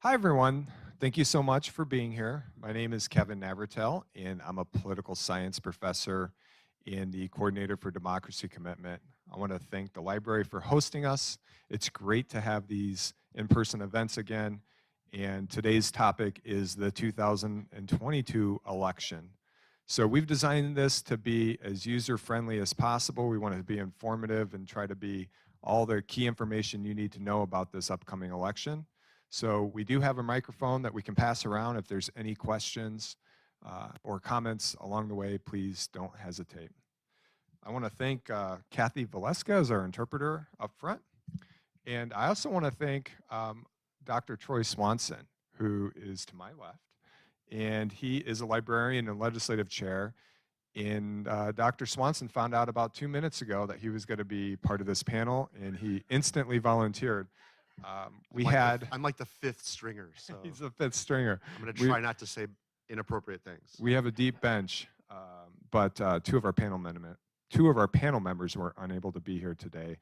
Hi, everyone. Thank you so much for being here. My name is Kevin Navratil, and I'm a political science professor and the coordinator for democracy commitment. I want to thank the library for hosting us. It's great to have these in-person events again. And today's topic is the 2022 election. So we've designed this to be as user-friendly as possible. We want it to be informative and try to be all the key information you need to know about this upcoming election. So we do have a microphone that we can pass around. If there's any questions or comments along the way, please don't hesitate. I want to thank Kathy Valeska as our interpreter up front. And I also want to thank Dr. Troy Swanson, who is to my left. And he is a librarian and legislative chair. And Dr. Swanson found out about 2 minutes ago that he was going to be part of this panel, and he instantly volunteered. I'm like the fifth stringer, so He's the fifth stringer. I'm going to try not to say inappropriate things. We have a deep bench, but two of our panel members were unable to be here today.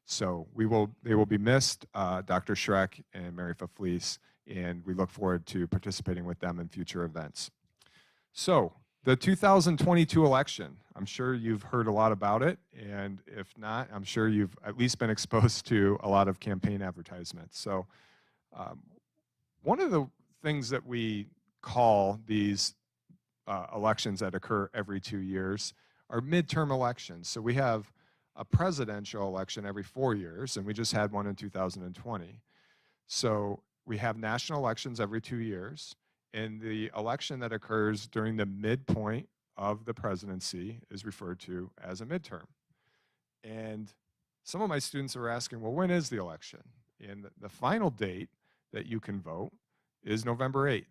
So they will be missed, Dr. Schreck and Mary Fafleece, and we look forward to participating with them in future events. So the 2022 election, I'm sure you've heard a lot about it, and if not, I'm sure you've at least been exposed to a lot of campaign advertisements. So one of the things that we call these elections that occur every 2 years are midterm elections. So we have a presidential election every 4 years, and we just had one in 2020. So we have national elections every 2 years, and the election that occurs during the midpoint of the presidency is referred to as a midterm. And some of my students are asking, well, when is the election? And the final date that you can vote is November 8th.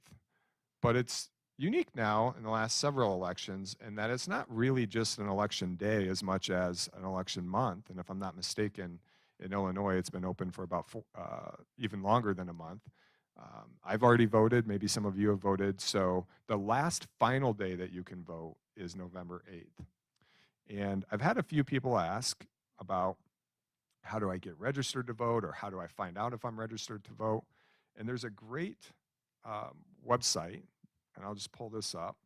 But it's unique now in the last several elections in that it's not really just an election day as much as an election month. And if I'm not mistaken, in Illinois, it's been open for about even longer than a month. I've already voted, maybe some of you have voted, so the last final day that you can vote is November 8th. And I've had a few people ask about how do I get registered to vote, or how do I find out if I'm registered to vote? And there's a great website, and I'll just pull this up,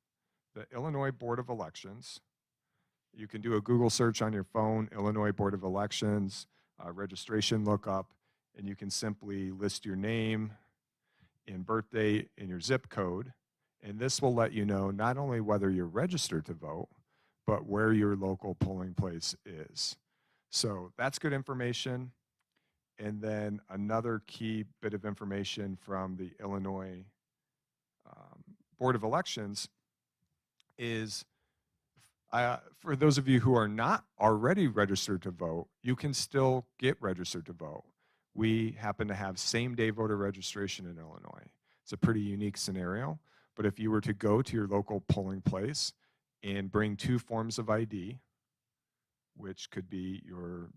the Illinois Board of Elections. You can do a Google search on your phone, Illinois Board of Elections, registration lookup, and you can simply list your name and birthday and your zip code, and this will let you know not only whether you're registered to vote, but where your local polling place is. So that's good information. And then another key bit of information from the Illinois Board of Elections is for those of you who are not already registered to vote, you can still get registered to vote. We happen to have same-day voter registration in Illinois. It's a pretty unique scenario, but if you were to go to your local polling place and bring 2 forms of ID, which could be your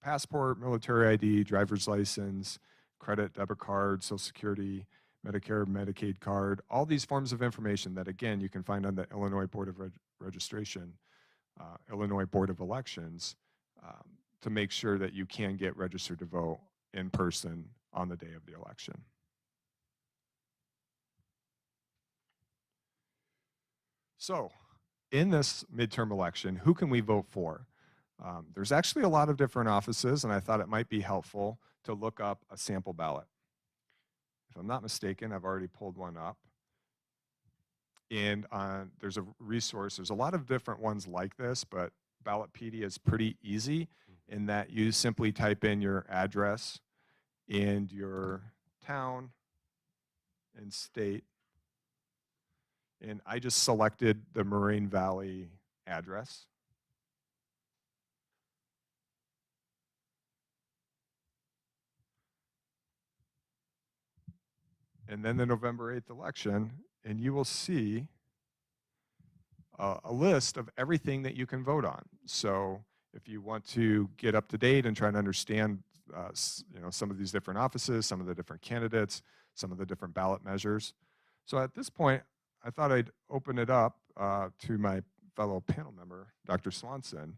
passport, military ID, driver's license, credit, debit card, Social Security, Medicare, Medicaid card, all these forms of information that, again, you can find on the Illinois Board of Registration, Illinois Board of Elections, to make sure that you can get registered to vote in person on the day of the election. So in this midterm election, who can we vote for? There's actually a lot of different offices, and I thought it might be helpful to look up a sample ballot. If I'm not mistaken, I've already pulled one up. And there's a resource, there's a lot of different ones like this, but Ballotpedia is pretty easy in that you simply type in your address and your town and state. And I just selected the Moraine Valley address. And then the November 8th election, and you will see a list of everything that you can vote on. So if you want to get up to date and try to understand some of these different offices, some of the different candidates, some of the different ballot measures. So at this point, I thought I'd open it up to my fellow panel member, Dr. Swanson.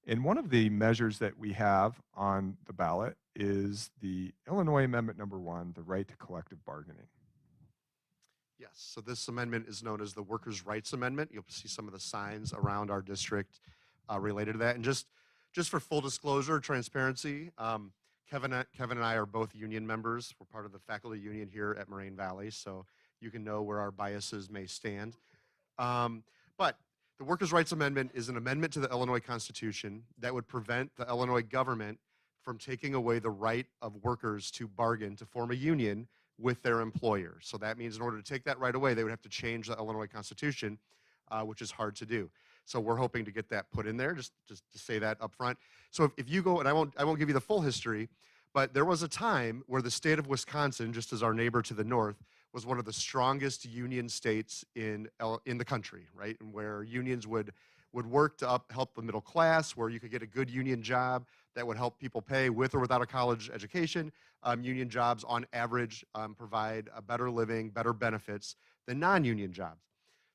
And one of the measures that we have on the ballot is the Illinois Amendment Number 1, the right to collective bargaining. Yes, so this amendment is known as the Workers' Rights Amendment. You'll see some of the signs around our district related to that. And just for full disclosure, transparency, Kevin and I are both union members. We're part of the faculty union here at Moraine Valley, so you can know where our biases may stand. But the Workers' Rights Amendment is an amendment to the Illinois Constitution that would prevent the Illinois government from taking away the right of workers to bargain to form a union with their employer. So that means in order to take that right away, they would have to change the Illinois Constitution, which is hard to do. So we're hoping to get that put in there, just to say that up front. So if you go, and I won't give you the full history, but there was a time where the state of Wisconsin, just as our neighbor to the north, was one of the strongest union states in the country, right? And where unions would work to help the middle class, where you could get a good union job that would help people pay with or without a college education. Union jobs, on average, provide a better living, better benefits than non-union jobs.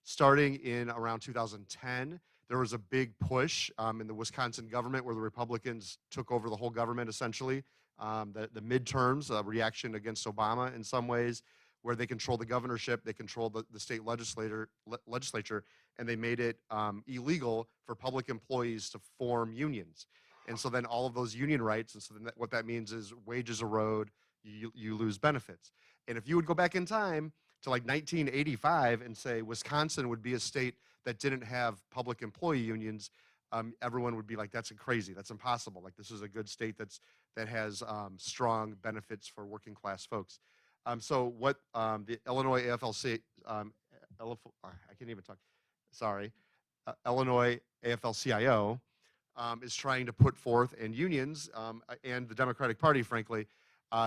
Starting in around 2010, there was a big push in the Wisconsin government where the Republicans took over the whole government, essentially. The midterms, a reaction against Obama in some ways, where they control the governorship, they control the state legislature, and they made it illegal for public employees to form unions. And so then all of those union rights, and so then what that means is wages erode, you lose benefits. And if you would go back in time to like 1985 and say Wisconsin would be a state that didn't have public employee unions, everyone would be like, that's crazy, that's impossible. Like, this is a good state that has strong benefits for working class folks. So what the Illinois AFL-CIO, I can't even talk, sorry, Illinois AFL-CIO is trying to put forth, and unions and the Democratic Party, frankly,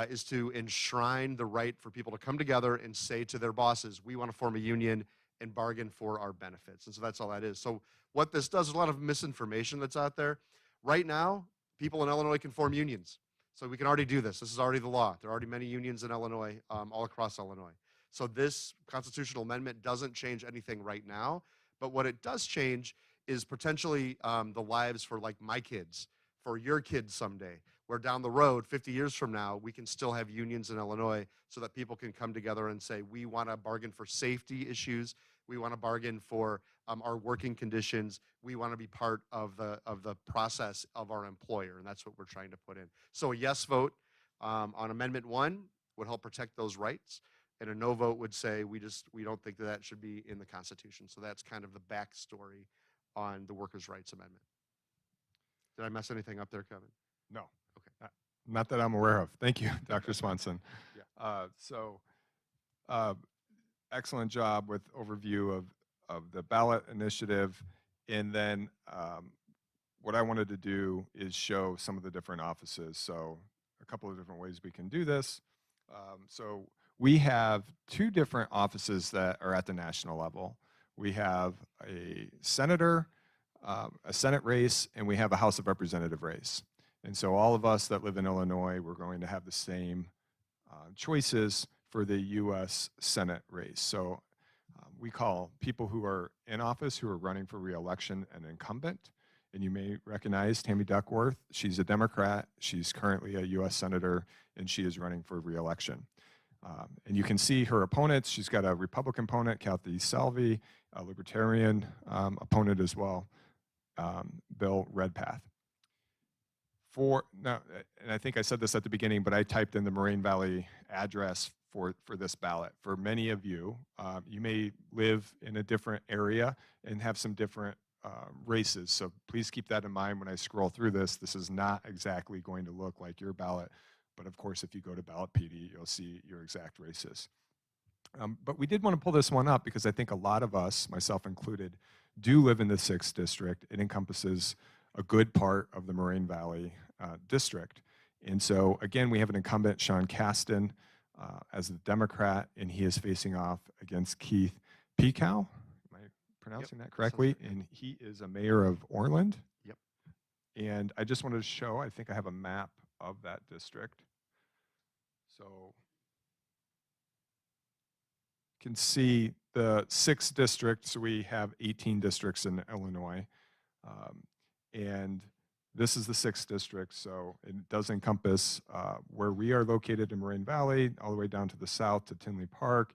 is to enshrine the right for people to come together and say to their bosses, we want to form a union and bargain for our benefits. And so that's all that is. So what this does, there's a lot of misinformation that's out there. Right now, people in Illinois can form unions. So we can already do this. This is already the law. There are already many unions in Illinois, all across Illinois. So this constitutional amendment doesn't change anything right now, but what it does change is potentially the lives for like my kids, for your kids someday, where down the road, 50 years from now, we can still have unions in Illinois so that people can come together and say, we want to bargain for safety issues. We want to bargain for our working conditions. We want to be part of the process of our employer, and that's what we're trying to put in. So a yes vote on Amendment 1 would help protect those rights, and a no vote would say we don't think that should be in the Constitution. So that's kind of the backstory on the Workers' Rights Amendment. Did I mess anything up there, Kevin? No. Okay. Not that I'm aware of. Thank you, Dr. Swanson. Yeah. Excellent job with overview of the ballot initiative. And then what I wanted to do is show some of the different offices. So a couple of different ways we can do this. So we have two different offices that are at the national level. We have a senator, a Senate race, and we have a House of Representative race. And so all of us that live in Illinois, we're going to have the same choices for the U.S. Senate race. So we call people who are in office, who are running for re-election, an incumbent. And you may recognize Tammy Duckworth. She's a Democrat. She's currently a U.S. Senator, and she is running for re-election. And you can see her opponents. She's got a Republican opponent, Kathy Salvi, a Libertarian opponent as well, Bill Redpath. And I think I said this at the beginning, but I typed in the Moraine Valley address for this ballot. For many of you, you may live in a different area and have some different races. So please keep that in mind when I scroll through this. This is not exactly going to look like your ballot. But of course, if you go to Ballot PD, you'll see your exact races. But we did want to pull this one up because I think a lot of us, myself included, do live in the 6th district. It encompasses a good part of the Moraine Valley district. And so again, we have an incumbent, Sean Caston, as the Democrat, and he is facing off against Keith Pekow. Am I pronouncing that correctly? And he is a mayor of Orland. Yep. And I just wanted to show, I think I have a map of that district. So you can see the 6th district. So we have 18 districts in Illinois. And This is the 6th district, so it does encompass where we are located in Moraine Valley, all the way down to the south to Tinley Park,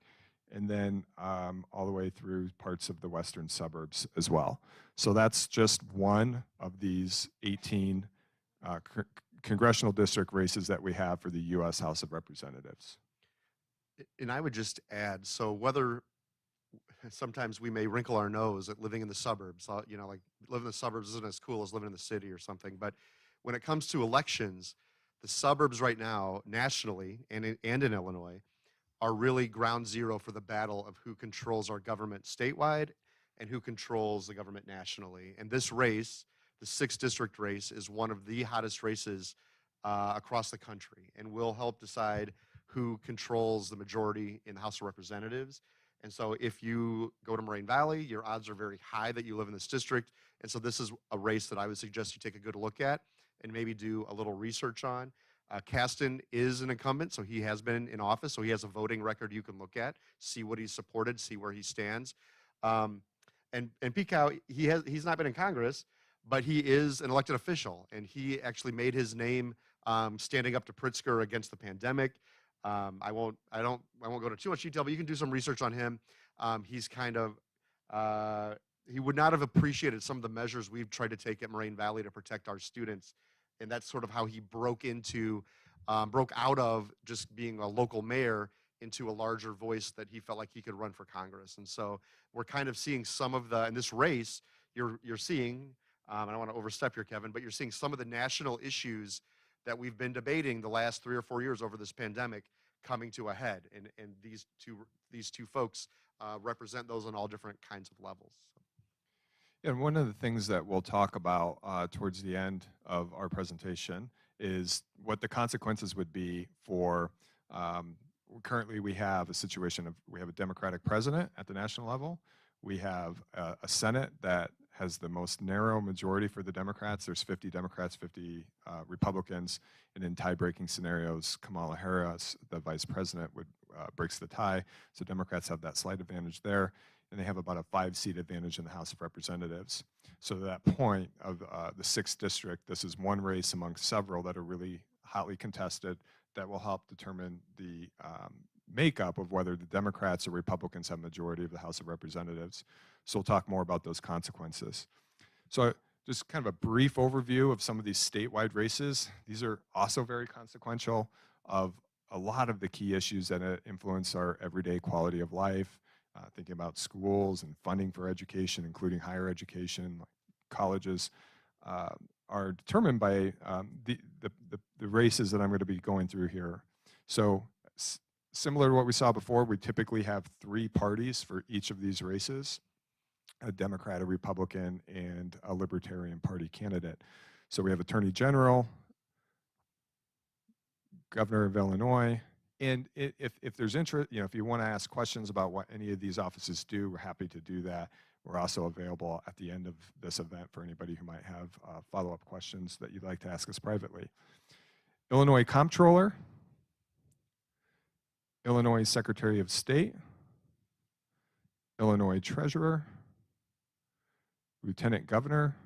and then all the way through parts of the western suburbs as well. So that's just one of these 18 congressional district races that we have for the U.S. House of Representatives. And I would just add, so whether sometimes we may wrinkle our nose at living in the suburbs, like living in the suburbs isn't as cool as living in the city or something. But when it comes to elections, the suburbs right now, nationally and in Illinois, are really ground zero for the battle of who controls our government statewide and who controls the government nationally. And this race, the 6th district race, is one of the hottest races across the country and will help decide who controls the majority in the House of Representatives. And so if you go to Moraine Valley, your odds are very high that you live in this district. And so this is a race that I would suggest you take a good look at and maybe do a little research on. Kasten is an incumbent, so he has been in office, so he has a voting record you can look at, see what he's supported, see where he stands. And Pete Cao, he's not been in Congress, but he is an elected official, and he actually made his name standing up to Pritzker against the pandemic. I won't go into too much detail, but you can do some research on him. He's kind of he would not have appreciated some of the measures we've tried to take at Moraine Valley to protect our students, and that's sort of how he broke out of just being a local mayor into a larger voice that he felt like he could run for Congress. And so we're kind of seeing some of in this race, you're seeing, I don't want to overstep here, Kevin, but you're seeing some of the national issues that we've been debating the last 3 or 4 years over this pandemic coming to a head. And these two folks represent those on all different kinds of levels. And one of the things that we'll talk about towards the end of our presentation is what the consequences would be for, currently we have a situation of, we have a Democratic president at the national level. We have a Senate that has the most narrow majority for the Democrats. There's 50 Democrats, 50 Republicans, and in tie-breaking scenarios, Kamala Harris, the vice president, breaks the tie. So Democrats have that slight advantage there, and they have about a 5-seat advantage in the House of Representatives. So to that point of the 6th district, this is one race among several that are really hotly contested that will help determine the makeup of whether the Democrats or Republicans have majority of the House of Representatives. So we'll talk more about those consequences. So just kind of a brief overview of some of these statewide races. These are also very consequential of a lot of the key issues that influence our everyday quality of life, thinking about schools and funding for education, including higher education, like colleges, are determined by the races that I'm going to be going through here. So similar to what we saw before, we typically have 3 parties for each of these races: a Democrat, a Republican, and a Libertarian Party candidate. So we have Attorney General, Governor of Illinois, and if there's interest, if you want to ask questions about what any of these offices do, we're happy to do that. We're also available at the end of this event for anybody who might have follow-up questions that you'd like to ask us privately. Illinois Comptroller, Illinois Secretary of State, Illinois Treasurer, Lieutenant Governor,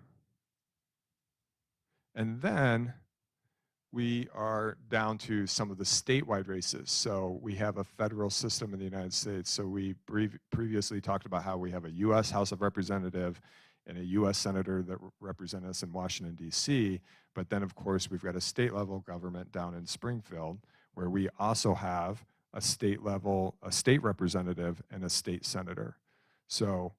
and then we are down to some of the statewide races. So we have a federal system in the United States. So we previously talked about how we have a U.S. House of Representative and a U.S. Senator that represent us in Washington, D.C. But then, of course, we've got a state level government down in Springfield, where we also have a state representative and a state senator. So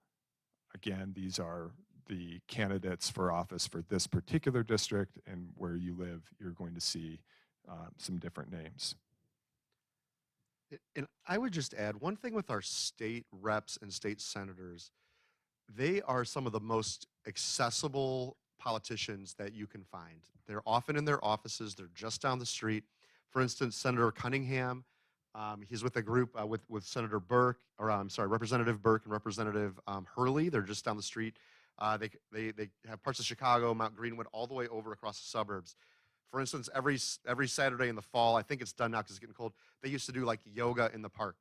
again, these are the candidates for office for this particular district, and where you live, you're going to see some different names. And I would just add one thing with our state reps and state senators: they are some of the most accessible politicians that you can find. They're often in their offices, they're just down the street. For instance, Senator Cunningham, he's with a group with Senator Burke, or I'm sorry, Representative Burke and Representative Hurley. They're just down the street. They have parts of Chicago, Mount Greenwood, all the way over across the suburbs. For instance, every Saturday in the fall, I think it's done now because it's getting cold, they used to do like yoga in the park.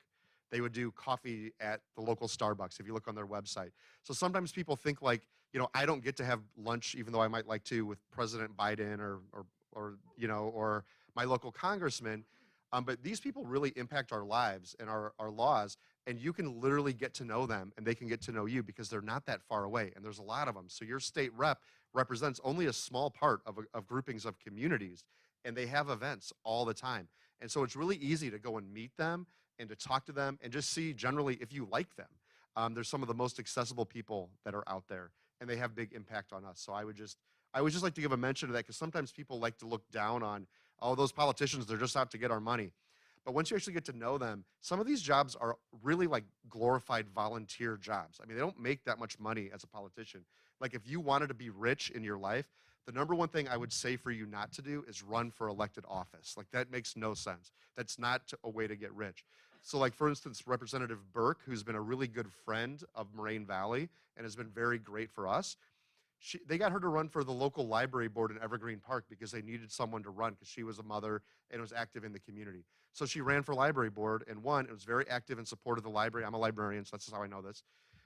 They would do coffee at the local Starbucks, if you look on their website. So sometimes people think like I don't get to have lunch, even though I might like to, with President Biden or my local congressman. But these people really impact our lives and our laws, and you can literally get to know them, and they can get to know you because they're not that far away, and there's a lot of them. So your state rep represents only a small part of groupings of communities, and they have events all the time. And so it's really easy to go and meet them and to talk to them and just see generally if you like them. They're some of the most accessible people that are out there, and they have big impact on us. So I would just like to give a mention to that, because sometimes people like to look down on, oh, those politicians, they're just out to get our money. But once you actually get to know them, some of these jobs are really like glorified volunteer jobs. I mean, they don't make that much money as a politician. Like, if you wanted to be rich in your life, the number one thing I would say for you not to do is run for elected office. Like, that makes no sense. That's not a way to get rich. So, like, for instance, Representative Burke, who's been a really good friend of Moraine Valley and has been very great for us, they got her to run for the local library board in Evergreen Park because they needed someone to run, because she was a mother and was active in the community. So she ran for library board and won. It was very active in support of the library. I'm a librarian, so that's just how I know this.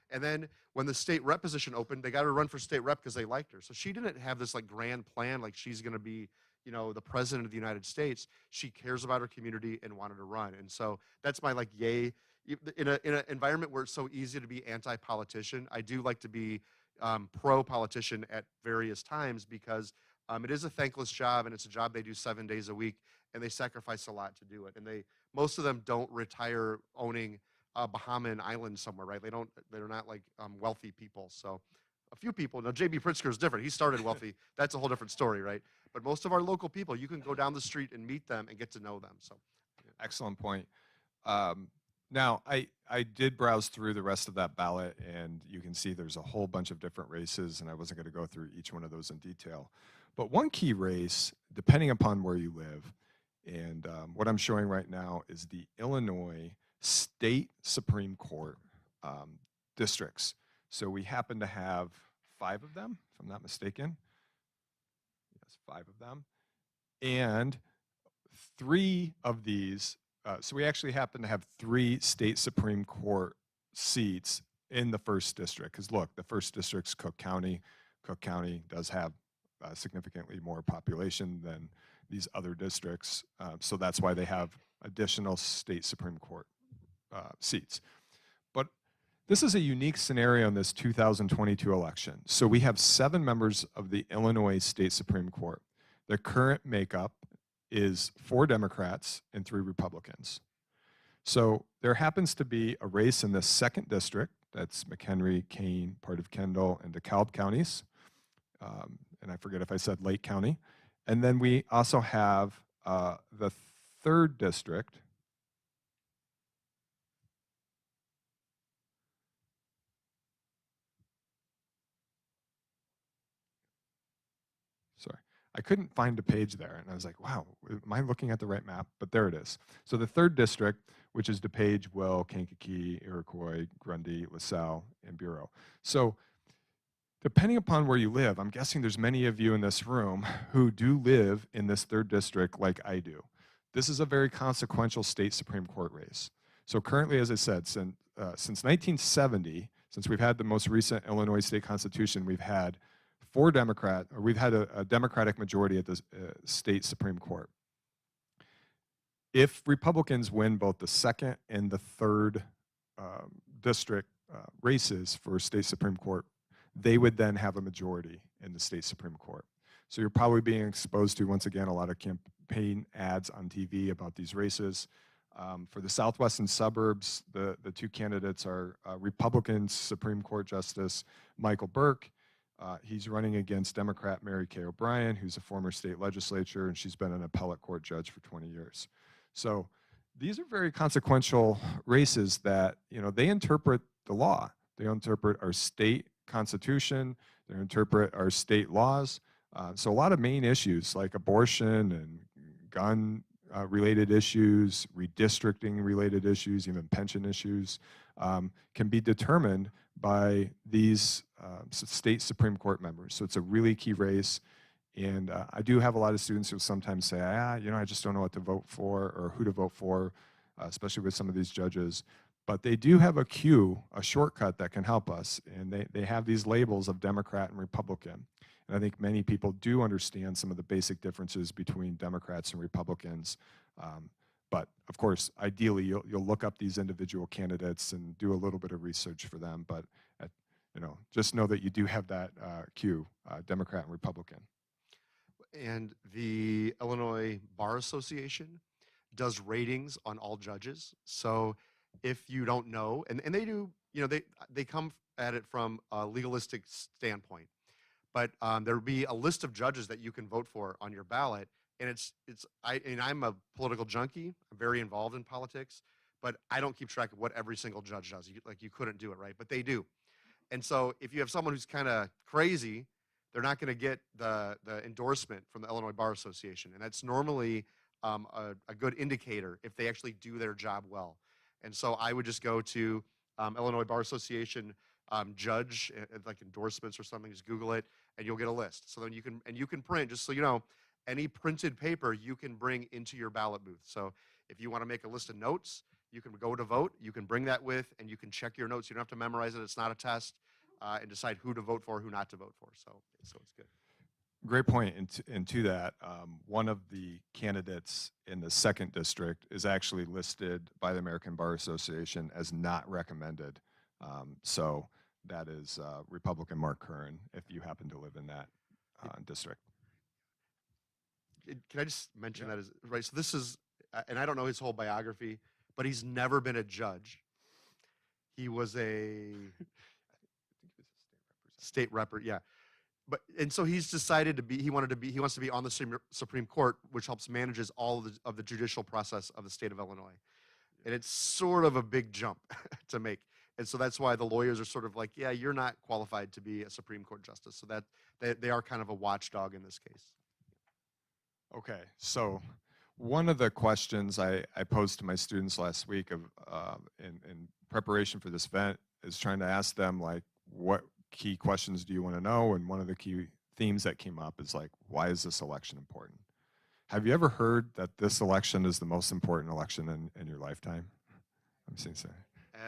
And then when the state rep position opened, they got her to run for state rep because they liked her. So she didn't have this like grand plan, like she's going to be, the president of the United States. She cares about her community and wanted to run. And so that's my like yay. In an environment where it's so easy to be anti-politician, I do like to be pro-politician at various times, because it is a thankless job, and it's a job they do 7 days a week, and they sacrifice a lot to do it. And most of them don't retire owning a Bahamian island somewhere, right? They're not like wealthy people. So a few people, now J.B. Pritzker is different. He started wealthy. That's a whole different story, right? But most of our local people, you can go down the street and meet them and get to know them. So Excellent point. Now, I did browse through the rest of that ballot, and you can see there's a whole bunch of different races, and I wasn't going to go through each one of those in detail. But one key race, depending upon where you live, and what I'm showing right now is the Illinois State Supreme Court districts. So we happen to have 5 of them, if I'm not mistaken. Yes, 5 of them. And 3 of these, so we actually happen to have 3 state Supreme Court seats in the 1st district. Because look, the 1st district's Cook County. Cook County does have significantly more population than these other districts. So that's why they have additional state Supreme Court seats. But this is a unique scenario in this 2022 election. So we have 7 members of the Illinois State Supreme Court. The current makeup is 4 Democrats and 3 Republicans. So there happens to be a race in the 2nd district, that's McHenry, Kane, part of Kendall, and DeKalb counties. And I forget if I said Lake County. And then we also have the 3rd district. Sorry, I couldn't find a page there, and I was like, wow, am I looking at the right map? But there it is. So the 3rd district, which is DuPage, Will, Kankakee, Iroquois, Grundy, LaSalle, and Bureau. So depending upon where you live, I'm guessing there's many of you in this room who do live in this 3rd district like I do. This is a very consequential state Supreme Court race. So currently, as I said, since 1970, since we've had the most recent Illinois state constitution, we've had a Democratic majority at the state Supreme Court. If Republicans win both the 2nd and the 3rd district races for state Supreme Court, they would then have a majority in the state Supreme Court. So you're probably being exposed to, once again, a lot of campaign ads on TV about these races. For the southwestern suburbs, the 2 candidates are Republican Supreme Court Justice Michael Burke. He's running against Democrat Mary Kay O'Brien, who's a former state legislator, and she's been an appellate court judge for 20 years. So these are very consequential races that, they interpret the law. They interpret our state constitution. They interpret our state laws. So a lot of main issues like abortion and gun related issues, redistricting related issues, even pension issues, can be determined by these state Supreme Court members. So it's a really key race. And I do have a lot of students who sometimes say, I just don't know what to vote for or who to vote for, especially with some of these judges. But they do have a queue, a shortcut that can help us, and they have these labels of Democrat and Republican. And I think many people do understand some of the basic differences between Democrats and Republicans. But of course, ideally, you'll look up these individual candidates and do a little bit of research for them. But just know that you do have that queue, Democrat and Republican. And the Illinois Bar Association does ratings on all judges. So if you don't know, and they do, they come at it from a legalistic standpoint. But there will be a list of judges that you can vote for on your ballot. And I'm a political junkie. I'm very involved in politics, but I don't keep track of what every single judge does. You couldn't do it, right? But they do. And so if you have someone who's kind of crazy, they're not going to get the endorsement from the Illinois Bar Association. And that's normally a good indicator if they actually do their job well. And so I would just go to Illinois Bar Association judge, like endorsements or something, just Google it, and you'll get a list. So then you can print, just so you know, any printed paper you can bring into your ballot booth. So if you want to make a list of notes, you can go to vote, you can bring that with, and you can check your notes. You don't have to memorize it. It's not a test, and decide who to vote for, who not to vote for. So it's good. Great point. And to that, one of the candidates in the 2nd district is actually listed by the American Bar Association as not recommended. So that is Republican Mark Curran, if you happen to live in that district. Can I just mention that right? So this is, and I don't know his whole biography, but he's never been a judge. He was a state rep, yeah. And so he's decided he wants to be on the Supreme Court, which helps manages all of the judicial process of the state of Illinois. And it's sort of a big jump to make. And so that's why the lawyers are sort of like, yeah, you're not qualified to be a Supreme Court justice. So that they are kind of a watchdog in this case. Okay, so one of the questions I posed to my students last week in preparation for this event is trying to ask them, like, what key questions do you want to know? And one of the key themes that came up is like, why is this election important? Have you ever heard that this election is the most important election in your lifetime? I'm saying so.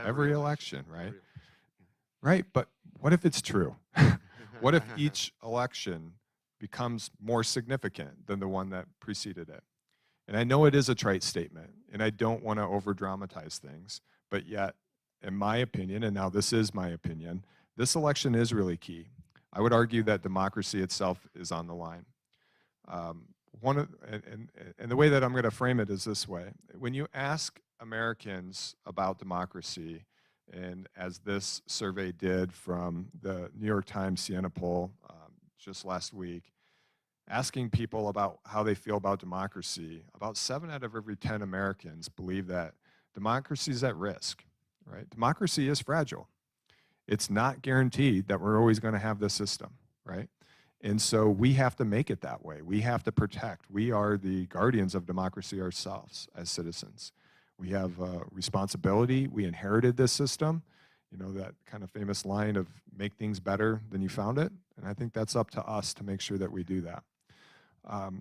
Every election, right? Right, but what if it's true? What if each election becomes more significant than the one that preceded it? And I know it is a trite statement, and I don't want to over-dramatize things, but yet, in my opinion, and now this is my opinion, this election is really key. I would argue that democracy itself is on the line. And the way that I'm going to frame it is this way. When you ask Americans about democracy, and as this survey did from the New York Times Siena poll just last week, asking people about how they feel about democracy, about 7 out of every 10 Americans believe that democracy is at risk, right? Democracy is fragile. It's not guaranteed that we're always going to have this system, right? And so we have to make it that way. We have to protect. We are the guardians of democracy ourselves as citizens. We have a responsibility. We inherited this system. You know, that kind of famous line of make things better than you found it. And I think that's up to us to make sure that we do that.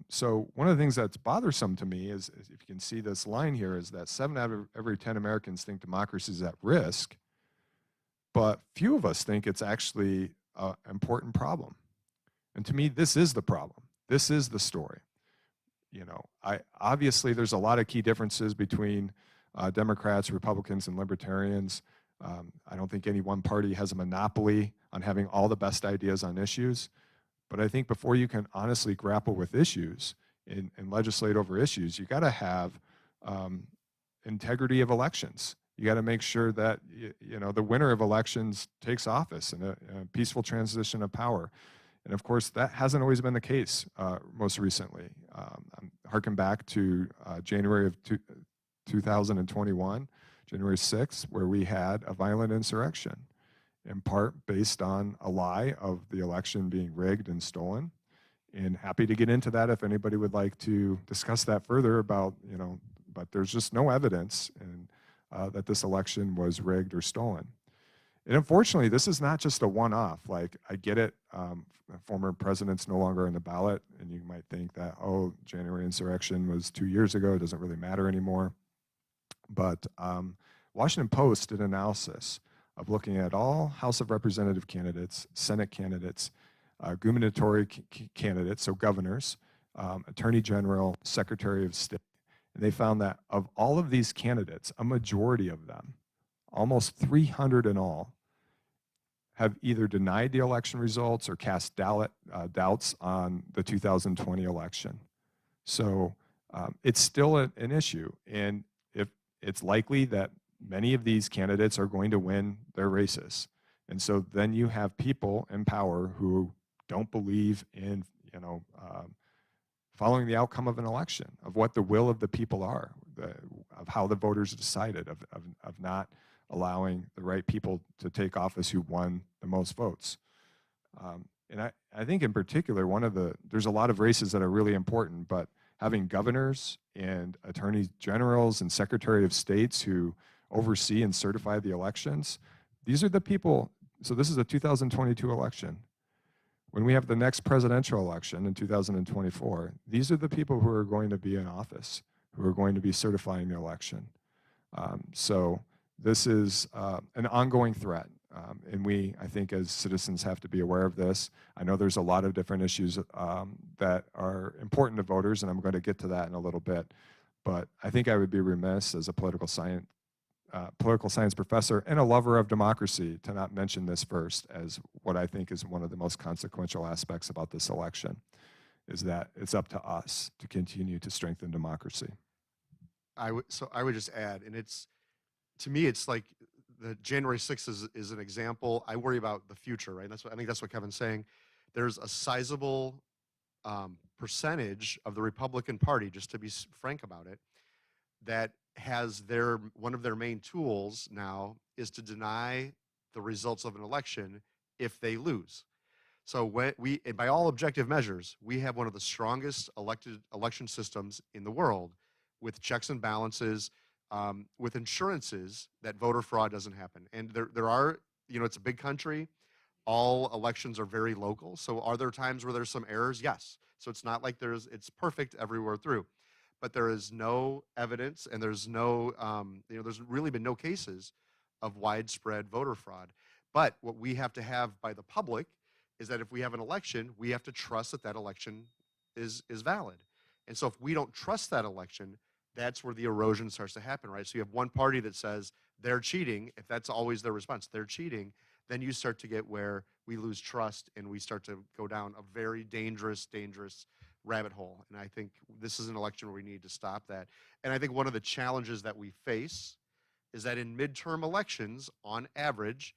So one of the things that's bothersome to me is if you can see this line here, is that 7 out of every 10 Americans think democracy is at risk, but few of us think it's actually an important problem. And to me, this is the problem. This is the story. You know, obviously there's a lot of key differences between Democrats, Republicans, and Libertarians. I don't think any one party has a monopoly on having all the best ideas on issues. But I think before you can honestly grapple with issues and legislate over issues, you got to have integrity of elections. You got to make sure that the winner of elections takes office in a peaceful transition of power. And of course, that hasn't always been the case most recently. Harken back to January of 2021, January 6th, where we had a violent insurrection, in part based on a lie of the election being rigged and stolen. And happy to get into that if anybody would like to discuss that further about, but there's just no evidence that this election was rigged or stolen. And unfortunately, this is not just a one-off. Like, I get it, former president's no longer on the ballot, and you might think that, oh, January insurrection was 2 years ago, it doesn't really matter anymore. But Washington Post did an analysis of looking at all House of Representative candidates, Senate candidates, gubernatorial candidates, so governors, Attorney General, Secretary of State. And they found that of all of these candidates, a majority of them, almost 300 in all, have either denied the election results or cast doubts on the 2020 election. So it's still an issue. And if it's likely that many of these candidates are going to win their races. And so then you have people in power who don't believe in, following the outcome of an election, of what the will of the people are, of how the voters decided, of not allowing the right people to take office who won the most votes. And I think in particular, there's a lot of races that are really important, but having governors and attorney generals and secretary of states who oversee and certify the elections, these are the people. So this is a 2022 election. When we have the next presidential election in 2024, these are the people who are going to be in office, who are going to be certifying the election. So this is an ongoing threat. And we, I think, as citizens have to be aware of this. I know there's a lot of different issues that are important to voters, and I'm going to get to that in a little bit. But I think I would be remiss as a political science professor and a lover of democracy to not mention this first as what I think is one of the most consequential aspects about this election, is that it's up to us to continue to strengthen democracy. So I would just add, and to me, it's like the January 6th is an example. I worry about the future, right? I think that's what Kevin's saying. There's a sizable percentage of the Republican Party, just to be frank about it, that has one of their main tools now is to deny the results of an election if they lose. So and by all objective measures, we have one of the strongest election systems in the world, with checks and balances, with insurances that voter fraud doesn't happen. And there are, it's a big country. All elections are very local. So are there times where there's some errors? Yes. So it's not like it's perfect everywhere through. But there is no evidence, and there's no, there's really been no cases of widespread voter fraud. But what we have to have by the public is that if we have an election, we have to trust that that election is valid. And so if we don't trust that election, that's where the erosion starts to happen, right? So you have one party that says they're cheating. If that's always their response, they're cheating, then you start to get where we lose trust and we start to go down a very dangerous rabbit hole. And I think this is an election where we need to stop that. And I think one of the challenges that we face is that in midterm elections, on average,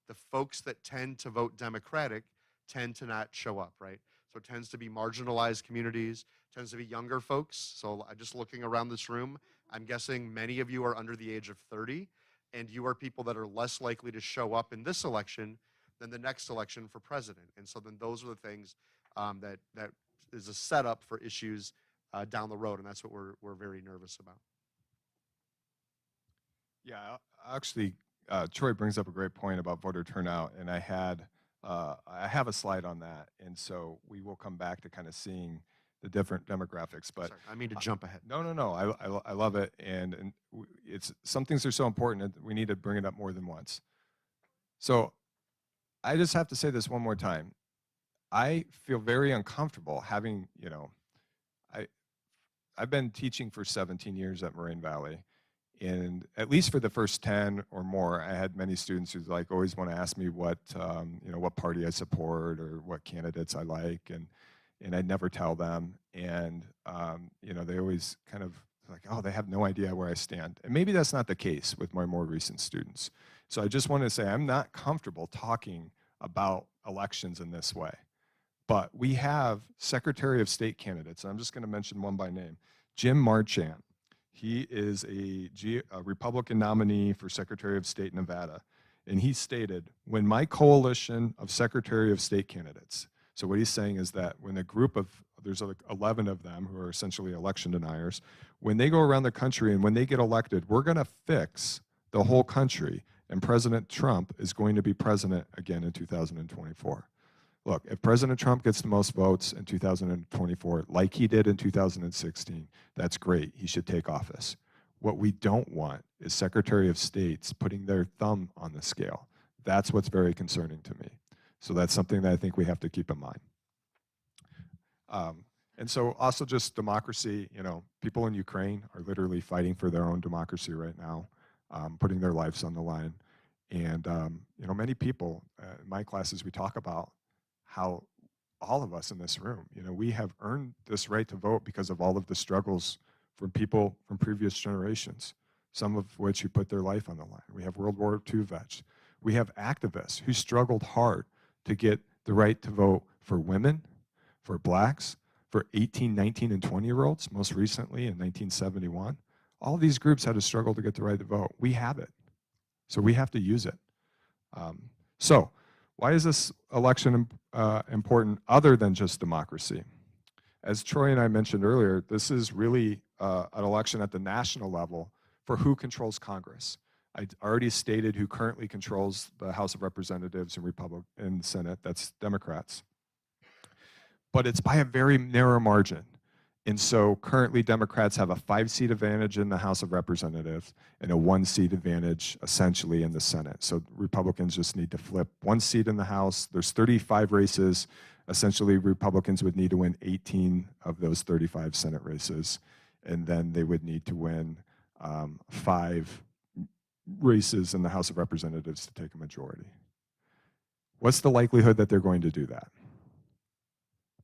the folks that tend to vote Democratic tend to not show up, right? So it tends to be marginalized communities, tends to be younger folks. So just looking around this room, I'm guessing many of you are under the age of 30, and you are people that are less likely to show up in this election than the next election for president. And so then those are the things that is a setup for issues down the road, and that's what we're very nervous about. Yeah, actually, Troy brings up a great point about voter turnout, and I have a slide on that, and so we will come back to kind of seeing the different demographics. But sorry, I mean to jump ahead. No. I love it, and it's some things are so important that we need to bring it up more than once. So I just have to say this one more time. I feel very uncomfortable having, I've been teaching for 17 years at Moraine Valley, and at least for the first 10 or more, I had many students who always want to ask me what party I support or what candidates I like, and I'd never tell them, and they always kind of oh, they have no idea where I stand. And maybe that's not the case with my more recent students. So I just want to say I'm not comfortable talking about elections in this way. But we have Secretary of State candidates, and I'm just going to mention one by name. Jim Marchant. He is a Republican nominee for Secretary of State in Nevada. And he stated, when my coalition of Secretary of State candidates, so what he's saying is that when a group of, there's 11 of them who are essentially election deniers, when they go around the country and when they get elected, we're going to fix the whole country, and President Trump is going to be president again in 2024. Look, if President Trump gets the most votes in 2024, like he did in 2016, that's great. He should take office. What we don't want is Secretary of States putting their thumb on the scale. That's what's very concerning to me. So that's something that I think we have to keep in mind. And so also just democracy, people in Ukraine are literally fighting for their own democracy right now, putting their lives on the line. And, many people in my classes, we talk about how all of us in this room, we have earned this right to vote because of all of the struggles from people from previous generations, some of which who put their life on the line. We have World War II vets. We have activists who struggled hard to get the right to vote for women, for blacks, for 18, 19, and 20-year-olds, most recently in 1971. All these groups had to struggle to get the right to vote. We have it, so we have to use it. So why is this election important other than just democracy? As Troy and I mentioned earlier, this is really an election at the national level for who controls Congress. I already stated who currently controls the House of Representatives and Senate, that's Democrats. But it's by a very narrow margin. And so currently Democrats have a 5-seat advantage in the House of Representatives and a 1-seat advantage essentially in the Senate. So Republicans just need to flip 1 seat in the House. There's 35 races. Essentially Republicans would need to win 18 of those 35 Senate races. And then they would need to win 5 races in the House of Representatives to take a majority. What's the likelihood that they're going to do that?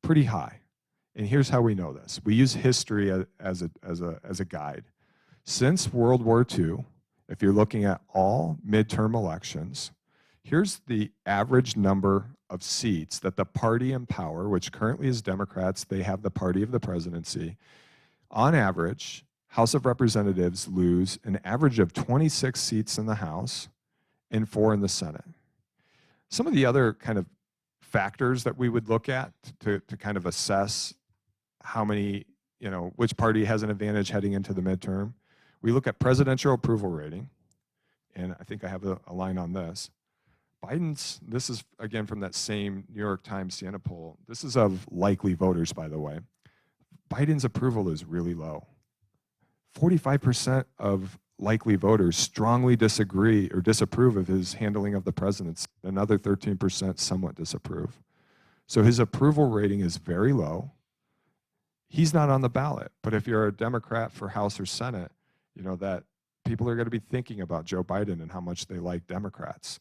Pretty high. And here's how we know this. We use history as a guide. Since World War II, if you're looking at all midterm elections, here's the average number of seats that the party in power, which currently is Democrats, they have the party of the presidency. On average, House of Representatives lose an average of 26 seats in the House and 4 in the Senate. Some of the other kind of factors that we would look at to kind of assess how many, which party has an advantage heading into the midterm. We look at presidential approval rating, and I think I have a line on this. This is again from that same New York Times Siena poll. This is of likely voters, by the way. Biden's approval is really low. 45% of likely voters strongly disagree or disapprove of his handling of the presidency. Another 13% somewhat disapprove. So his approval rating is very low. He's not on the ballot, but if you're a Democrat for House or Senate, that people are going to be thinking about Joe Biden and how much they like Democrats.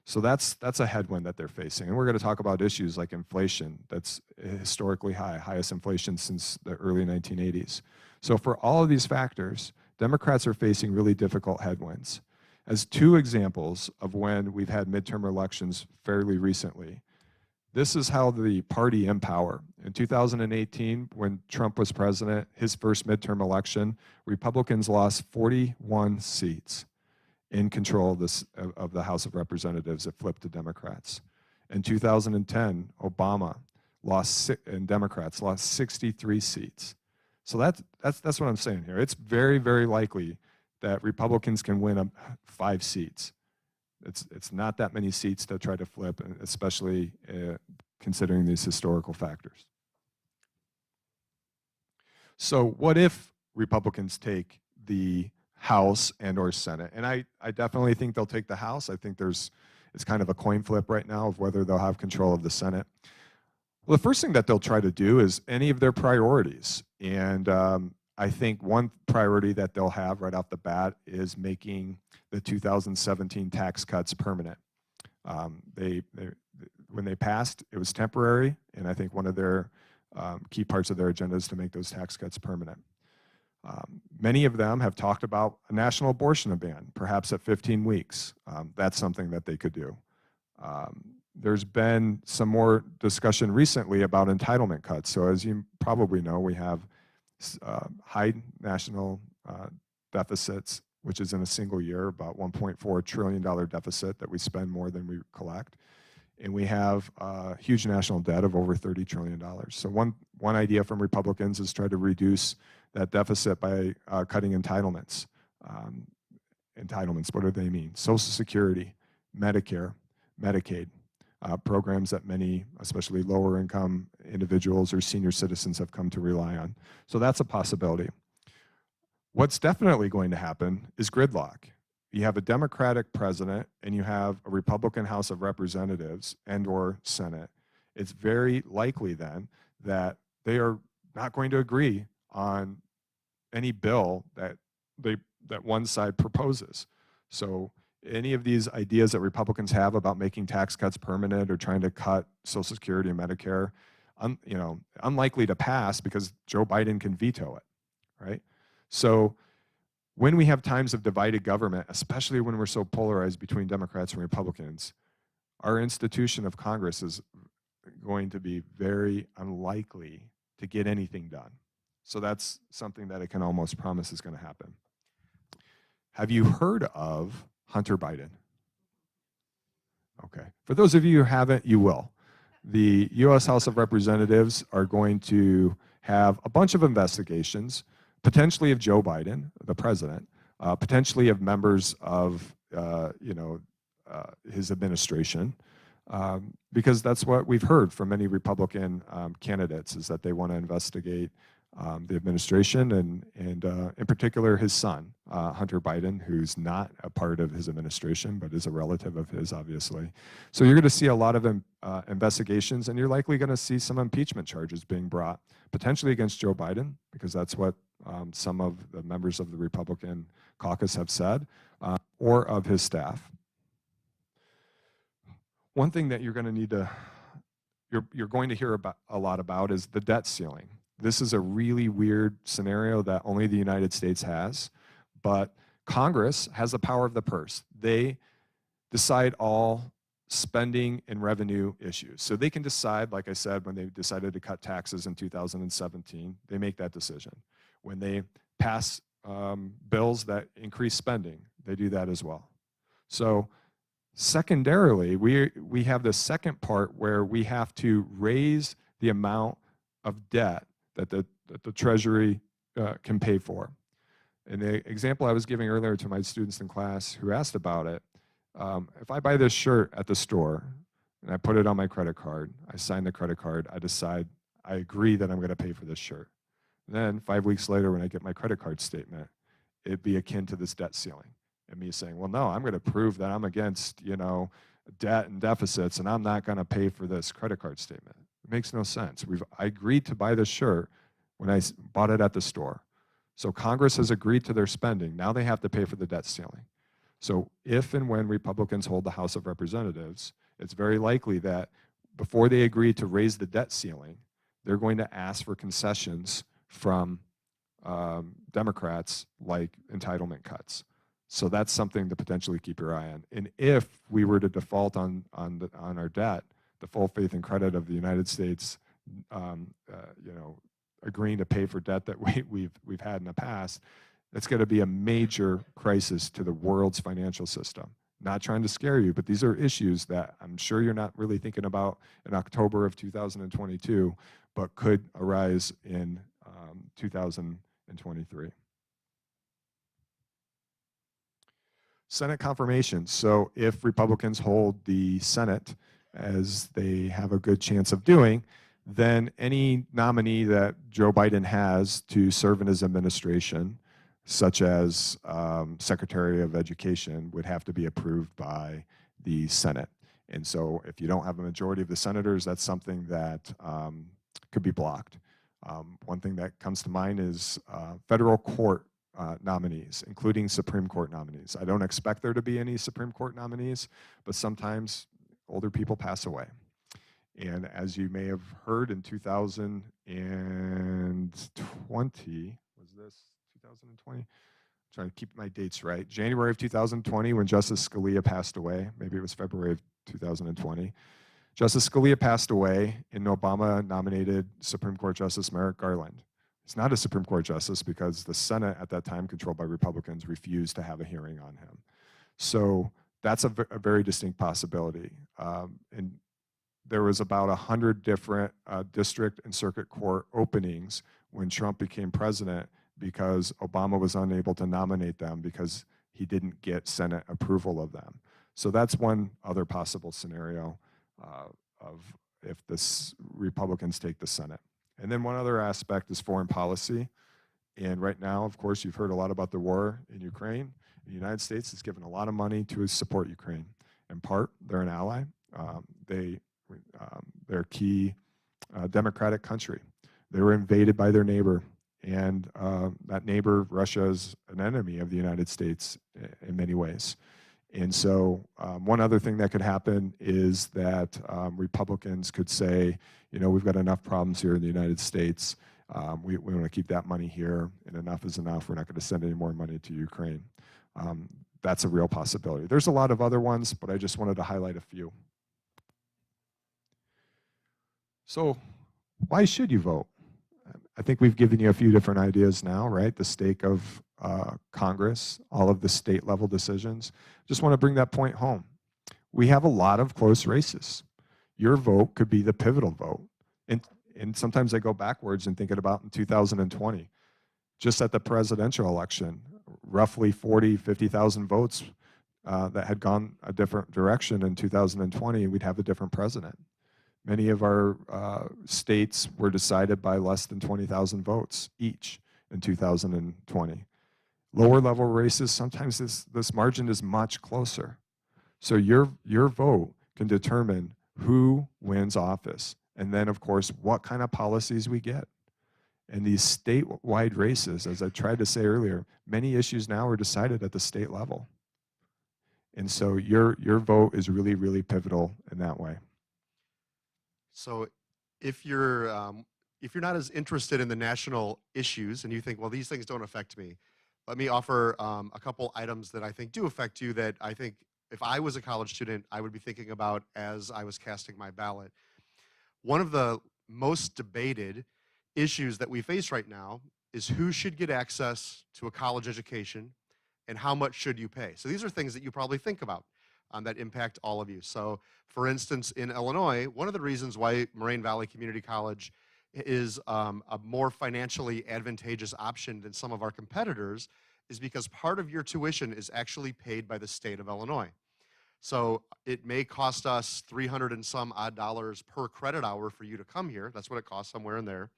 So that's a headwind that they're facing. And we're going to talk about issues like inflation. That's historically high, highest inflation since the early 1980s. So for all of these factors, Democrats are facing really difficult headwinds. As 2 examples of when we've had midterm elections fairly recently, this is how the party in power. In 2018, when Trump was president, his first midterm election, Republicans lost 41 seats in control of the House of Representatives. It flipped to Democrats. In 2010, Obama and Democrats lost 63 seats. So that's what I'm saying here. It's very, very likely that Republicans can win 5 seats. It's not that many seats to try to flip, especially considering these historical factors. So what if Republicans take the House and or Senate? And I definitely think they'll take the House. I think it's kind of a coin flip right now of whether they'll have control of the Senate. Well, the first thing that they'll try to do is any of their priorities. And I think one priority that they'll have right off the bat is making the 2017 tax cuts permanent. When they passed, it was temporary, and I think one of their key parts of their agenda is to make those tax cuts permanent. Many of them have talked about a national abortion ban, perhaps at 15 weeks. That's something that they could do. There's been some more discussion recently about entitlement cuts. So as you probably know, we have high national deficits, which is in a single year about $1.4 trillion deficit that we spend more than we collect. And we have a huge national debt of over $30 trillion. So one idea from Republicans is try to reduce that deficit by cutting entitlements. Entitlements, what do they mean? Social Security, Medicare, Medicaid, programs that many, especially lower income individuals or senior citizens have come to rely on. So that's a possibility. What's definitely going to happen is gridlock. You have a Democratic president and you have a Republican House of Representatives and or Senate. It's very likely then that they are not going to agree on any bill that one side proposes. So any of these ideas that Republicans have about making tax cuts permanent or trying to cut Social Security and Medicare, unlikely to pass because Joe Biden can veto it, right? So when we have times of divided government, especially when we're so polarized between Democrats and Republicans, our institution of Congress is going to be very unlikely to get anything done. So that's something that I can almost promise is going to happen. Have you heard of Hunter Biden? Okay. For those of you who haven't, you will. The U.S. House of Representatives are going to have a bunch of investigations, potentially of Joe Biden, the president, potentially of members of his administration, because that's what we've heard from many Republican candidates, is that they want to investigate the administration and in particular his son, Hunter Biden, who's not a part of his administration but is a relative of his, obviously. So you're going to see a lot of investigations, and you're likely going to see some impeachment charges being brought, potentially against Joe Biden, because that's what some of the members of the Republican caucus have said, or of his staff. One thing that you're going to need to, you're going to hear about a lot about is the debt ceiling. This is a really weird scenario that only the United States has, but Congress has the power of the purse. They decide all spending and revenue issues. So they can decide, like I said, when they decided to cut taxes in 2017, they make that decision. When they pass bills that increase spending, they do that as well. So secondarily, we have the second part where we have to raise the amount of debt that the Treasury can pay for. And the example I was giving earlier to my students in class who asked about it, if I buy this shirt at the store and I put it on my credit card, I sign the credit card, I decide, I agree that I'm going to pay for this shirt. And then 5 weeks later, when I get my credit card statement, it'd be akin to this debt ceiling. And me saying, well, no, I'm going to prove that I'm against, debt and deficits, and I'm not going to pay for this credit card statement. It makes no sense. I agreed to buy this shirt when I bought it at the store. So Congress has agreed to their spending. Now they have to pay for the debt ceiling. So if and when Republicans hold the House of Representatives, it's very likely that before they agree to raise the debt ceiling, they're going to ask for concessions from Democrats, like entitlement cuts. So that's something to potentially keep your eye on. And if we were to default on our debt, the full faith and credit of the United States, agreeing to pay for debt that we've had in the past, that's going to be a major crisis to the world's financial system. Not trying to scare you, but these are issues that I'm sure you're not really thinking about in October of 2022, but could arise in 2023. Senate confirmation. So if Republicans hold the Senate, as they have a good chance of doing, then any nominee that Joe Biden has to serve in his administration, such as Secretary of Education, would have to be approved by the Senate. And so if you don't have a majority of the senators, that's something that could be blocked. One thing that comes to mind is federal court nominees, including Supreme Court nominees. I don't expect there to be any Supreme Court nominees, but sometimes older people pass away. And as you may have heard in 2020, was this 2020? I'm trying to keep my dates right. January of 2020, when Justice Scalia passed away, maybe it was February of 2020. Justice Scalia passed away, and Obama nominated Supreme Court Justice Merrick Garland. He's not a Supreme Court justice because the Senate at that time, controlled by Republicans, refused to have a hearing on him. So that's a very distinct possibility. And there was about 100 different district and circuit court openings when Trump became president because Obama was unable to nominate them because he didn't get Senate approval of them. So that's one other possible scenario of if the Republicans take the Senate. And then one other aspect is foreign policy. And right now, of course, you've heard a lot about the war in Ukraine. The United States has given a lot of money to support Ukraine. In part, they're an ally. They're a key democratic country. They were invaded by their neighbor, and that neighbor, Russia, is an enemy of the United States in many ways. And so one other thing that could happen is that Republicans could say, you know, we've got enough problems here in the United States. We want to keep that money here, and enough is enough. We're not going to send any more money to Ukraine. That's a real possibility. There's a lot of other ones, but I just wanted to highlight a few. So why should you vote? I think we've given you a few different ideas now, right? The stake of Congress, all of the state level decisions. Just want to bring that point home. We have a lot of close races. Your vote could be the pivotal vote. And sometimes I go backwards and thinking about in 2020, just at the presidential election, roughly 50,000 votes that had gone a different direction in 2020, we'd have a different president. Many of our states were decided by less than 20,000 votes each in 2020. Lower level races, sometimes this margin is much closer. So your vote can determine who wins office. And then, of course, what kind of policies we get. And these statewide races, as I tried to say earlier, many issues now are decided at the state level. And so your vote is really, really pivotal in that way. So if you're not as interested in the national issues and you think, well, these things don't affect me, let me offer a couple items that I think do affect you that I think if I was a college student, I would be thinking about as I was casting my ballot. One of the most debated issues that we face right now is who should get access to a college education and how much should you pay. So these are things that you probably think about that impact all of you. So for instance, in Illinois, one of the reasons why Moraine Valley Community College is a more financially advantageous option than some of our competitors is because part of your tuition is actually paid by the state of Illinois. So it may cost us $300 and some odd per credit hour for you to come here. That's what it costs, somewhere in there.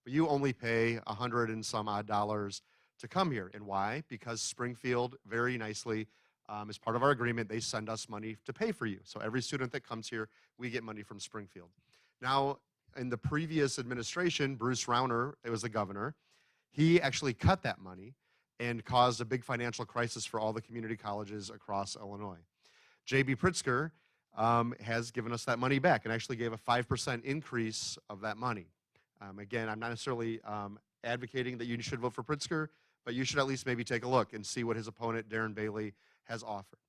But you only pay $100 and some odd to come here. And why? Because Springfield, very nicely, as part of our agreement, they send us money to pay for you. So every student that comes here, we get money from Springfield. Now, in the previous administration, Bruce Rauner, it was the governor, he actually cut that money and caused a big financial crisis for all the community colleges across Illinois. J.B. Pritzker has given us that money back and actually gave a 5% increase of that money. Again, I'm not necessarily advocating that you should vote for Pritzker, but you should at least maybe take a look and see what his opponent, Darren Bailey, has offered.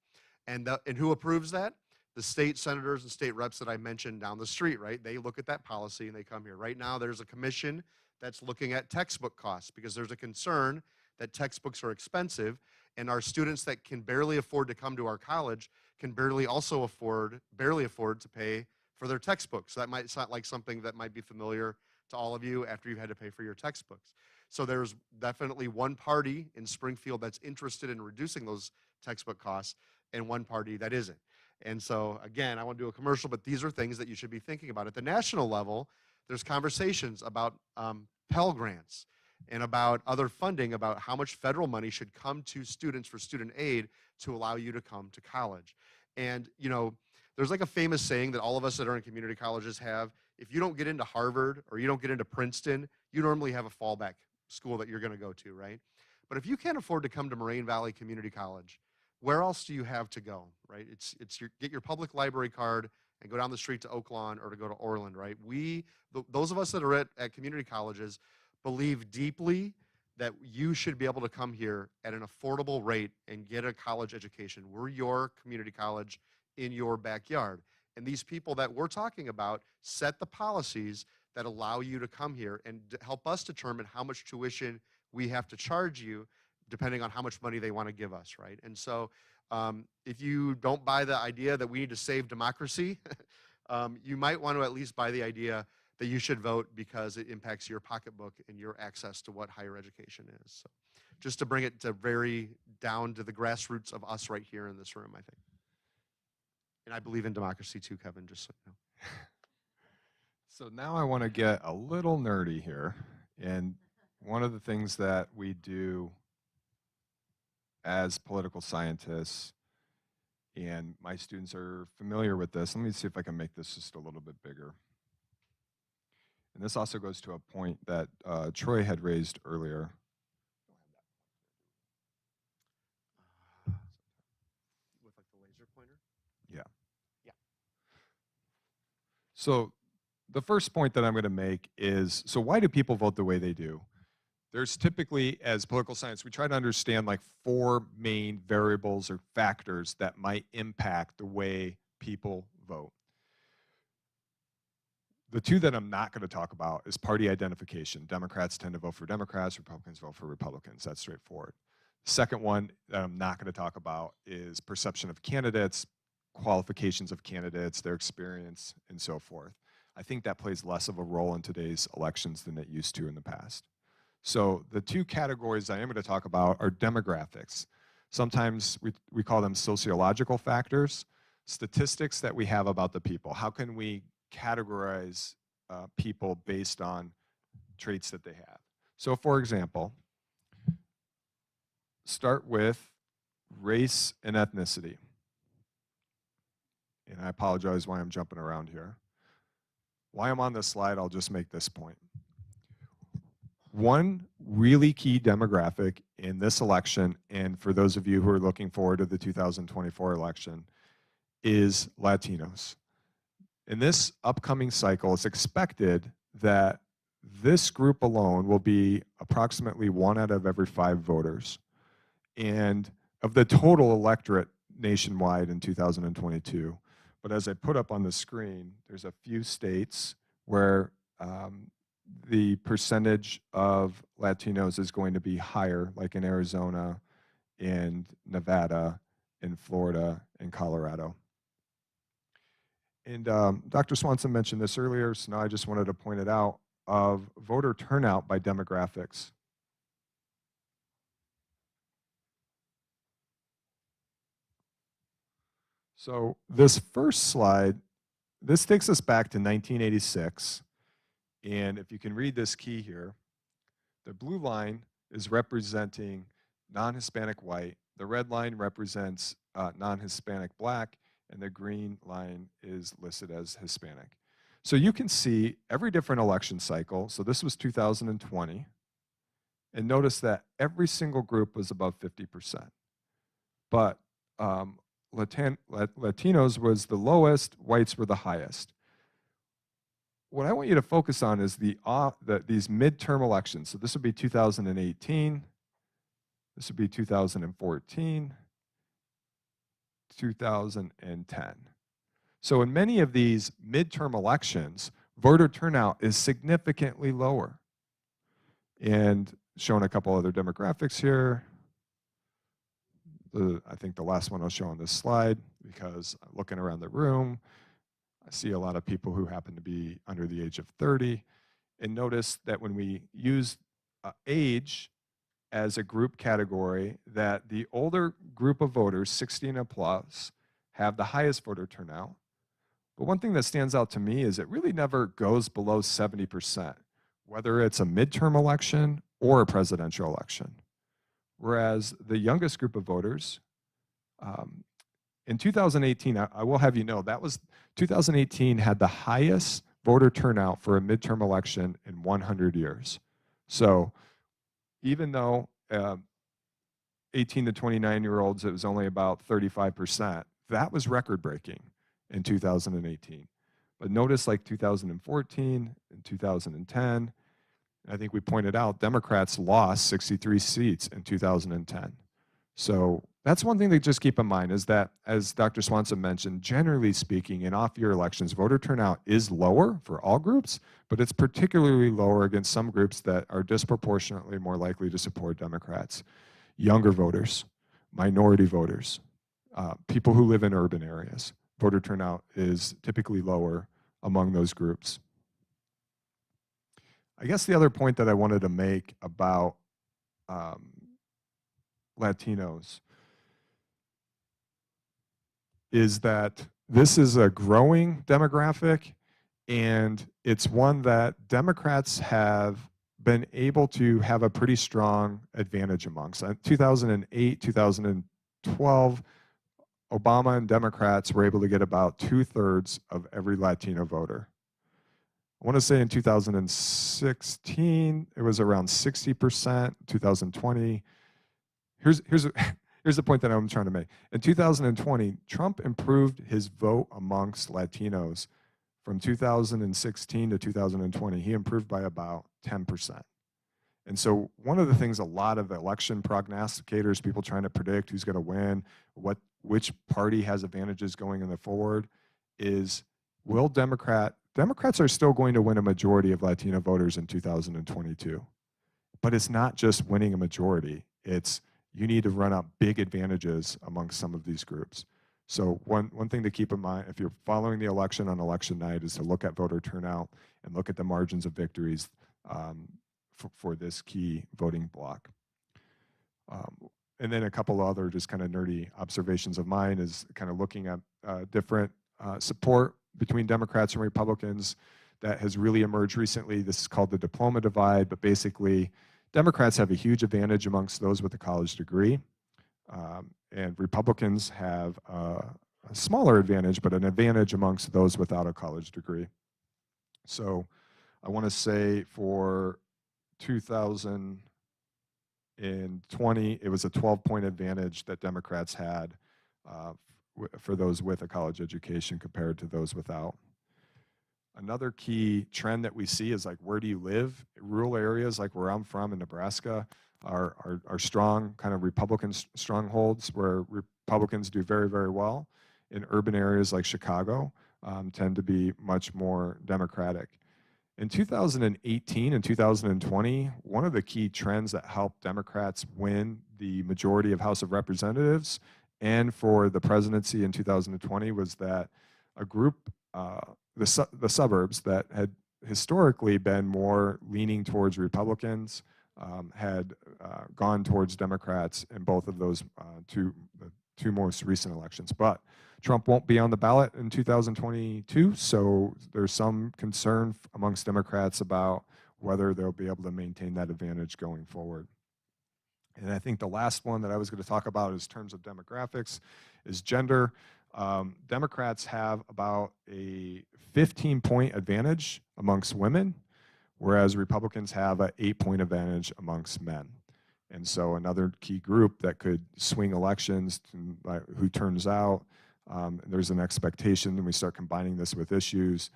And who approves that? The state senators and state reps that I mentioned down the street, right? They look at that policy and they come here. Right now, there's a commission that's looking at textbook costs because there's a concern that textbooks are expensive and our students that can barely afford to come to our college can barely afford to pay for their textbooks. So that might sound like something that might be familiar to all of you after you've had to pay for your textbooks. So there's definitely one party in Springfield that's interested in reducing those textbook costs and one party that isn't. And so again, I want to do a commercial, but these are things that you should be thinking about. At the national level, there's conversations about Pell Grants and about other funding, about how much federal money should come to students for student aid to allow you to come to college. And, you know, there's like a famous saying that all of us that are in community colleges have: if you don't get into Harvard or you don't get into Princeton, you normally have a fallback school that you're going to go to, right? But if you can't afford to come to Moraine Valley Community College, where else do you have to go, right? Get your public library card and go down the street to Oaklawn or to go to Orland, right? Those of us that are at community colleges believe deeply that you should be able to come here at an affordable rate and get a college education. We're your community college in your backyard. And these people that we're talking about set the policies that allow you to come here and help us determine how much tuition we have to charge you depending on how much money they want to give us, right? And so if you don't buy the idea that we need to save democracy, you might want to at least buy the idea that you should vote because it impacts your pocketbook and your access to what higher education is. So just to bring it to very down to the grassroots of us right here in this room, I think. And I believe in democracy too, Kevin, just so you know. So now I want to get a little nerdy here. And one of the things that we do as political scientists, and my students are familiar with this. Let me see if I can make this just a little bit bigger. And this also goes to a point that Troy had raised earlier. With like the laser pointer? Yeah. Yeah. So the first point that I'm going to make is, so why do people vote the way they do? There's typically, as political science, we try to understand like 4 main variables or factors that might impact the way people vote. The 2 that I'm not going to talk about is party identification. Democrats tend to vote for Democrats, Republicans vote for Republicans. That's straightforward. The second one that I'm not going to talk about is perception of candidates, qualifications of candidates, their experience, and so forth. I think that plays less of a role in today's elections than it used to in the past. So the 2 categories I am going to talk about are demographics. Sometimes we call them sociological factors, statistics that we have about the people. How can we categorize people based on traits that they have? So for example, start with race and ethnicity. And I apologize why I'm jumping around here. Why I'm on this slide, I'll just make this point. One really key demographic in this election, and for those of you who are looking forward to the 2024 election, is Latinos. In this upcoming cycle, it's expected that this group alone will be approximately 1 out of every 5 voters. And of the total electorate nationwide in 2022. But as I put up on the screen, there's a few states where the percentage of Latinos is going to be higher, like in Arizona and Nevada and Florida and Colorado. And Dr. Swanson mentioned this earlier, so now I just wanted to point it out, of voter turnout by demographics. So this first slide, this takes us back to 1986. And if you can read this key here, the blue line is representing non-Hispanic white, the red line represents non-Hispanic black, and the green line is listed as Hispanic. So you can see every different election cycle, so this was 2020, and notice that every single group was above 50%. But Latinos was the lowest, whites were the highest. What I want you to focus on is these midterm elections. So this would be 2018, this would be 2014, 2010. So in many of these midterm elections, voter turnout is significantly lower. And showing a couple other demographics here. I think the last one I'll show on this slide, because looking around the room, I see a lot of people who happen to be under the age of 30. And notice that when we use age as a group category, that the older group of voters, 16 and plus, have the highest voter turnout. But one thing that stands out to me is it really never goes below 70%, whether it's a midterm election or a presidential election. Whereas the youngest group of voters, in 2018, I will have you know, 2018 had the highest voter turnout for a midterm election in 100 years. So even though 18 to 29-year-olds, it was only about 35%, that was record-breaking in 2018. But notice like 2014 and 2010, I think we pointed out, Democrats lost 63 seats in 2010. So that's one thing to just keep in mind, is that, as Dr. Swanson mentioned, generally speaking, in off-year elections, voter turnout is lower for all groups, but it's particularly lower against some groups that are disproportionately more likely to support Democrats. Younger voters, minority voters, people who live in urban areas. Voter turnout is typically lower among those groups. I guess the other point that I wanted to make about Latinos is that this is a growing demographic, and it's one that Democrats have been able to have a pretty strong advantage amongst. 2008, 2012, Obama and Democrats were able to get about 2/3 of every Latino voter. I want to say in 2016, it was around 60%, 2020. Here's the point that I'm trying to make. In 2020, Trump improved his vote amongst Latinos from 2016 to 2020. He improved by about 10%. And so one of the things a lot of election prognosticators, people trying to predict who's going to win, which party has advantages going in the forward, is will Democrats are still going to win a majority of Latino voters in 2022. But it's not just winning a majority. It's you need to run up big advantages amongst some of these groups. So one thing to keep in mind, if you're following the election on election night, is to look at voter turnout and look at the margins of victories for this key voting block. And then a couple other just kind of nerdy observations of mine is kind of looking at different support between Democrats and Republicans that has really emerged recently. This is called the diploma divide, but basically Democrats have a huge advantage amongst those with a college degree, and Republicans have a smaller advantage, but an advantage amongst those without a college degree. So I want to say for 2020, it was a 12-point advantage that Democrats had for those with a college education compared to those without. Another key trend that we see is like, where do you live? Rural areas like where I'm from in Nebraska are strong kind of Republican strongholds where Republicans do very, very well. In urban areas like Chicago tend to be much more Democratic. In 2018 and 2020, one of the key trends that helped Democrats win the majority of House of Representatives and for the presidency in 2020 was that a group, the suburbs that had historically been more leaning towards Republicans had gone towards Democrats in both of those two most recent elections. But Trump won't be on the ballot in 2022, so there's some concern amongst Democrats about whether they'll be able to maintain that advantage going forward. And I think the last one that I was going to talk about in terms of demographics is gender. Democrats have about a 15-point advantage amongst women, whereas Republicans have an 8-point advantage amongst men. And so another key group that could swing elections, who turns out, there's an expectation, and we start combining this with issues.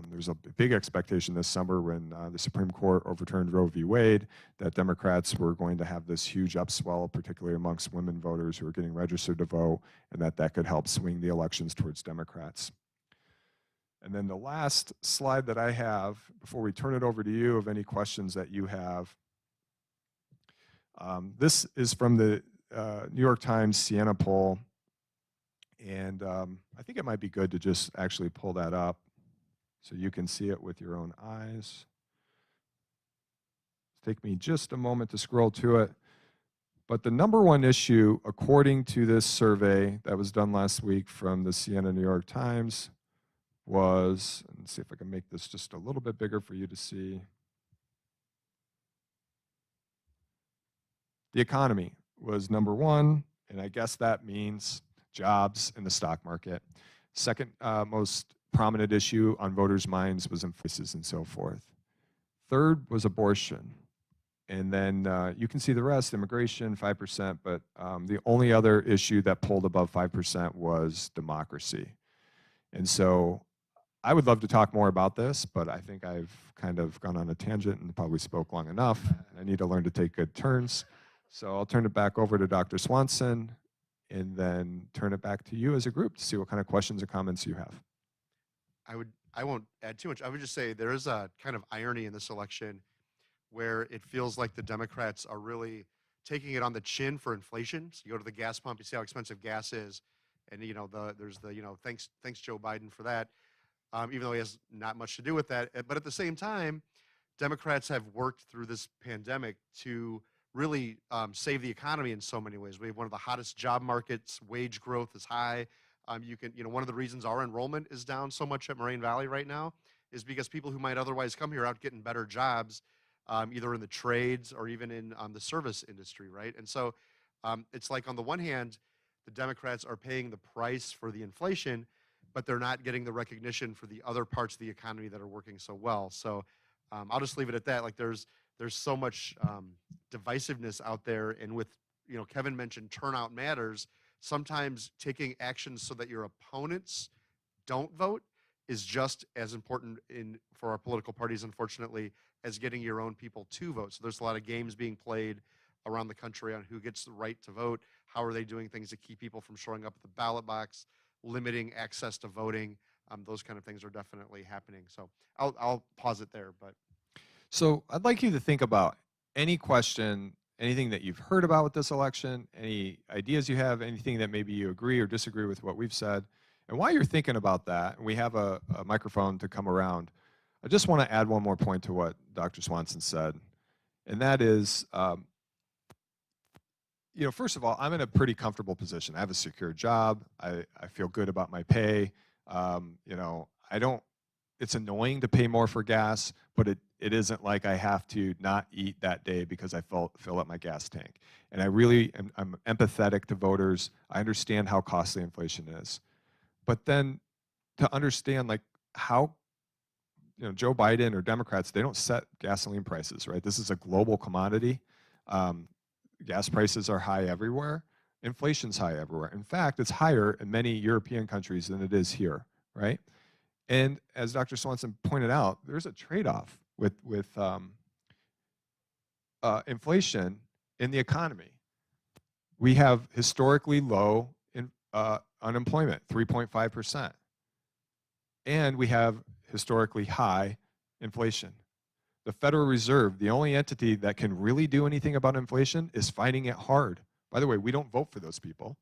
There's a big expectation this summer when the Supreme Court overturned Roe v. Wade that Democrats were going to have this huge upswell, particularly amongst women voters who are getting registered to vote, and that could help swing the elections towards Democrats. And then the last slide that I have, before we turn it over to you, of any questions that you have, this is from the New York Times Siena poll, and I think it might be good to just actually pull that up so you can see it with your own eyes. Take me just a moment to scroll to it. But the number one issue, according to this survey that was done last week from the Siena New York Times, was, let's see if I can make this just a little bit bigger for you to see. The economy was number one, and I guess that means jobs in the stock market. Second most prominent issue on voters' minds was inflation and so forth. Third was abortion. And then you can see the rest, immigration, 5%, but the only other issue that pulled above 5% was democracy. And so I would love to talk more about this, but I think I've kind of gone on a tangent and probably spoke long enough. I need to learn to take good turns. So I'll turn it back over to Dr. Swanson and then turn it back to you as a group to see what kind of questions or comments you have. I won't add too much. I would just say there is a kind of irony in this election where it feels like the Democrats are really taking it on the chin for inflation. So you go to the gas pump, you see how expensive gas is, and there's the thanks Joe Biden for that, even though he has not much to do with that. But at the same time, Democrats have worked through this pandemic to really save the economy in so many ways. We have one of the hottest job markets. Wage growth is high. One of the reasons our enrollment is down so much at Moraine Valley right now is because people who might otherwise come here out getting better jobs either in the trades or even in the service industry, right? And so it's like on the one hand, the Democrats are paying the price for the inflation, but they're not getting the recognition for the other parts of the economy that are working so well. So I'll just leave it at that. Like there's so much divisiveness out there, and with Kevin mentioned turnout matters. Sometimes taking actions so that your opponents don't vote is just as important for our political parties, unfortunately, as getting your own people to vote. So there's a lot of games being played around the country on who gets the right to vote. How are they doing things to keep people from showing up at the ballot box, limiting access to voting? Those kind of things are definitely happening. So I'll pause it there. But So I'd like you to think about any question, anything that you've heard about with this election, any ideas you have, anything that maybe you agree or disagree with what we've said. And while you're thinking about that, we have a microphone to come around. I just want to add one more point to what Dr. Swanson said. And that is, first of all, I'm in a pretty comfortable position. I have a secure job. I feel good about my pay. It's annoying to pay more for gas, but it isn't like I have to not eat that day because I fill up my gas tank. And I'm empathetic to voters. I understand how costly inflation is. But then to understand like how, Joe Biden or Democrats, they don't set gasoline prices, right? This is a global commodity. Gas prices are high everywhere. Inflation's high everywhere. In fact, it's higher in many European countries than it is here, right? And as Dr. Swanson pointed out, there's a trade-off with inflation in the economy. We have historically low unemployment, 3.5%. And we have historically high inflation. The Federal Reserve, the only entity that can really do anything about inflation, is fighting it hard. By the way, we don't vote for those people,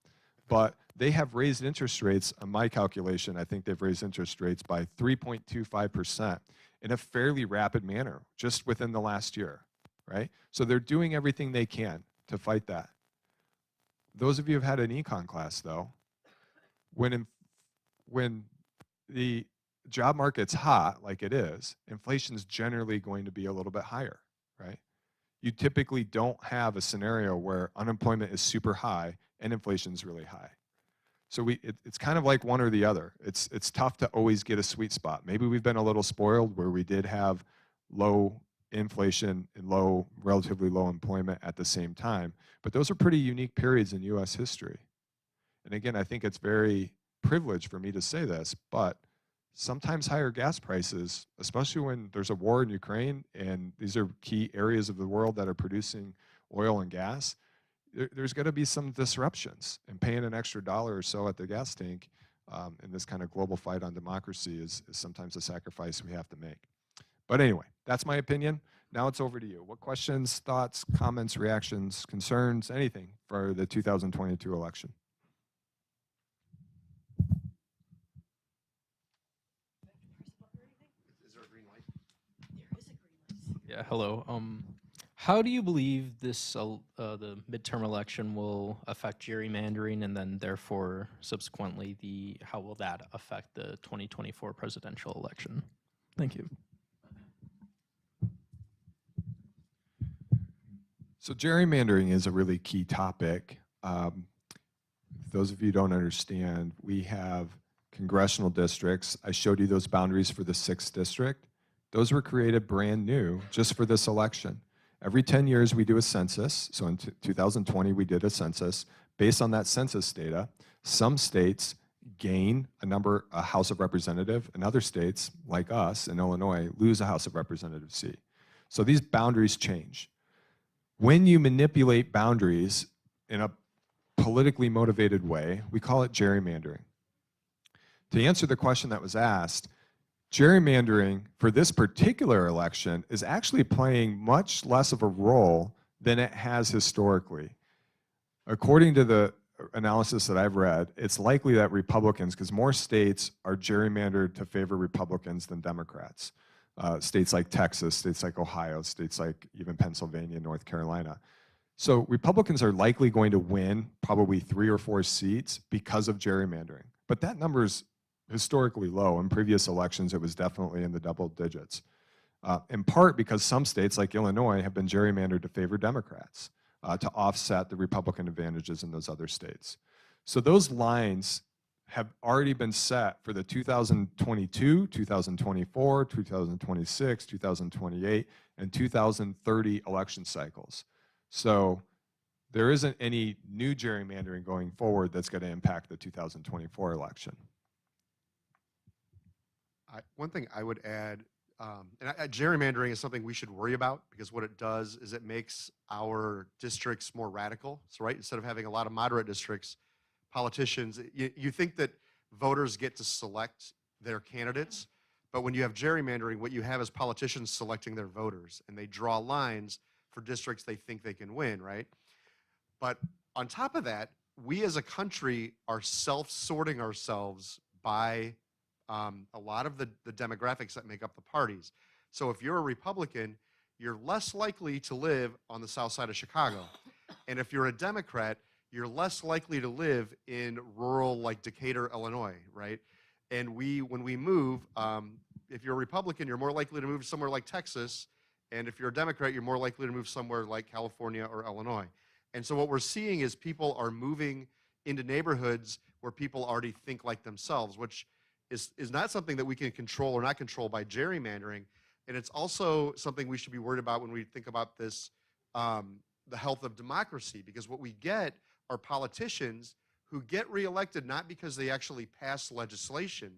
but they have raised interest rates, on my calculation, I think they've raised interest rates by 3.25% in a fairly rapid manner, just within the last year, right? So they're doing everything they can to fight that. Those of you who've had an econ class, though, when the job market's hot, like it is, inflation's generally going to be a little bit higher, right? You typically don't have a scenario where unemployment is super high and inflation's really high. So it's kind of like one or the other. It's tough to always get a sweet spot. Maybe we've been a little spoiled where we did have low inflation and relatively low employment at the same time, but those are pretty unique periods in US history. And again, I think it's very privileged for me to say this, but sometimes higher gas prices, especially when there's a war in Ukraine and these are key areas of the world that are producing oil and gas, there's going to be some disruptions, and paying an extra $1 or so at the gas tank in this kind of global fight on democracy is sometimes a sacrifice we have to make. But anyway, that's my opinion. Now it's over to you. What questions, thoughts, comments, reactions, concerns, anything for the 2022 election? is there a green light? There is a green light. Yeah, hello. How do you believe the midterm election will affect gerrymandering, and then therefore subsequently how will that affect the 2024 presidential election? Thank you. So gerrymandering is a really key topic. Those of you who don't understand, we have congressional districts. I showed you those boundaries for the 6th district. Those were created brand new just for this election. Every 10 years we do a census. So in 2020 we did a census. Based on that census data, some states gain a House of Representatives, and other states, like us in Illinois, lose a House of Representatives seat. So these boundaries change. When you manipulate boundaries in a politically motivated way, we call it gerrymandering. To answer the question that was asked, gerrymandering for this particular election is actually playing much less of a role than it has historically. According to the analysis that I've read, it's likely that Republicans, because more states are gerrymandered to favor Republicans than Democrats. States like Texas, states like Ohio, states like even Pennsylvania, North Carolina. So Republicans are likely going to win probably 3 or 4 seats because of gerrymandering. But that number is historically low. In previous elections, it was definitely in the double digits. in part because some states like Illinois have been gerrymandered to favor Democrats to offset the Republican advantages in those other states. So those lines have already been set for the 2022, 2024, 2026, 2028, and 2030 election cycles. So there isn't any new gerrymandering going forward that's going to impact the 2024 election. One thing I would add, gerrymandering is something we should worry about because what it does is it makes our districts more radical. So, right, instead of having a lot of moderate districts, politicians, you think that voters get to select their candidates, but when you have gerrymandering, what you have is politicians selecting their voters, and they draw lines for districts they think they can win, right? But on top of that, we as a country are self-sorting ourselves by a lot of the demographics that make up the parties. So if you're a Republican, you're less likely to live on the south side of Chicago. And if you're a Democrat, you're less likely to live in rural like Decatur, Illinois, right? And when we move, if you're a Republican, you're more likely to move somewhere like Texas. And if you're a Democrat, you're more likely to move somewhere like California or Illinois. And so what we're seeing is people are moving into neighborhoods where people already think like themselves, which is not something that we can control or not control by gerrymandering. And it's also something we should be worried about when we think about this, the health of democracy, because what we get are politicians who get reelected not because they actually pass legislation.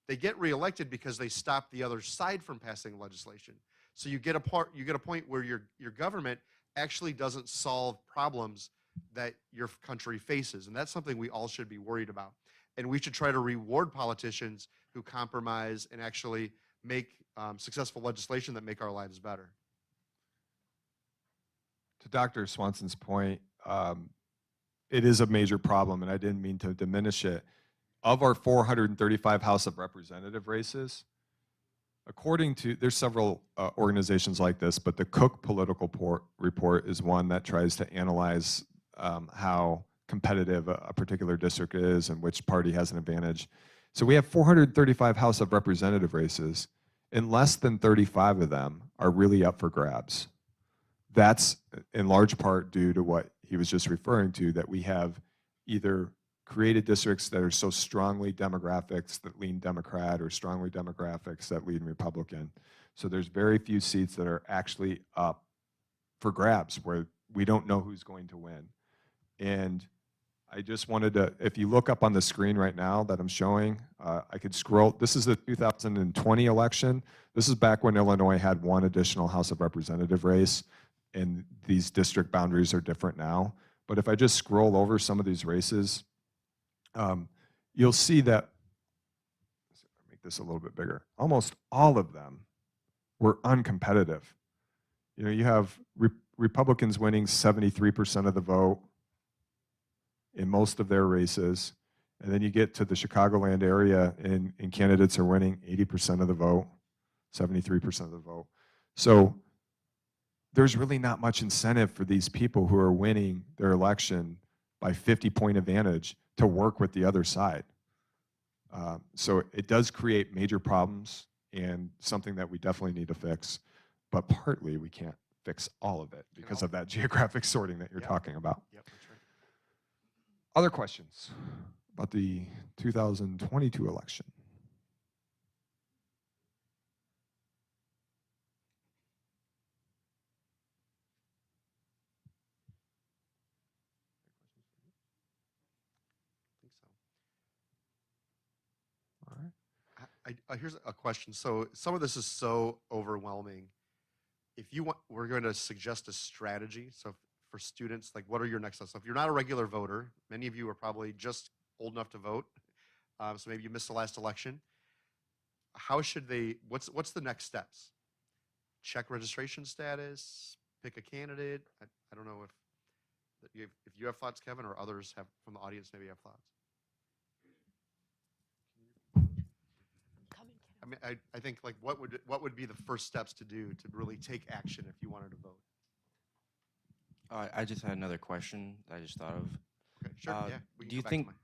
They get reelected because they stop the other side from passing legislation. So you get a point where your government actually doesn't solve problems that your country faces. And that's something we all should be worried about. And we should try to reward politicians who compromise and actually make successful legislation that make our lives better. To Dr. Swanson's point, it is a major problem, and I didn't mean to diminish it. Of our 435 House of Representative races, according to, there's several organizations like this, but the Cook Political Report is one that tries to analyze how competitive a particular district is and which party has an advantage. So we have 435 House of Representative races, and less than 35 of them are really up for grabs. That's in large part due to what he was just referring to, that we have either created districts that are so strongly demographics that lean Democrat or strongly demographics that lean Republican. So there's very few seats that are actually up for grabs where we don't know who's going to win. And I just wanted to, if you look up on the screen right now that I'm showing, I could scroll. This is the 2020 election. This is back when Illinois had one additional House of Representative race, and these district boundaries are different now. But if I just scroll over some of these races, you'll see that, make this a little bit bigger, almost all of them were uncompetitive. You know, you have Republicans winning 73% of the vote in most of their races, and then you get to the Chicagoland area and candidates are winning 80% of the vote, 73% of the vote. So there's really not much incentive for these people who are winning their election by 50-point advantage to work with the other side. So it does create major problems and something that we definitely need to fix, but partly we can't fix all of it because of that geographic sorting that you're talking about. Yep, that's right. Other questions about the 2022 election? All right. Here's a question. So some of this is so overwhelming. If you want, we're going to suggest a strategy. So for students, like, what are your next steps? So if you're not a regular voter, many of you are probably just old enough to vote. So maybe you missed the last election. How should they, what's the next steps? Check registration status, pick a candidate. I don't know if you have thoughts, Kevin, or others have from the audience maybe have thoughts. I mean, I think, like, what would be the first steps to do to really take action if you wanted to vote? I just had another question that I just thought of. Okay, sure. Yeah. we can Do you go back to think mine.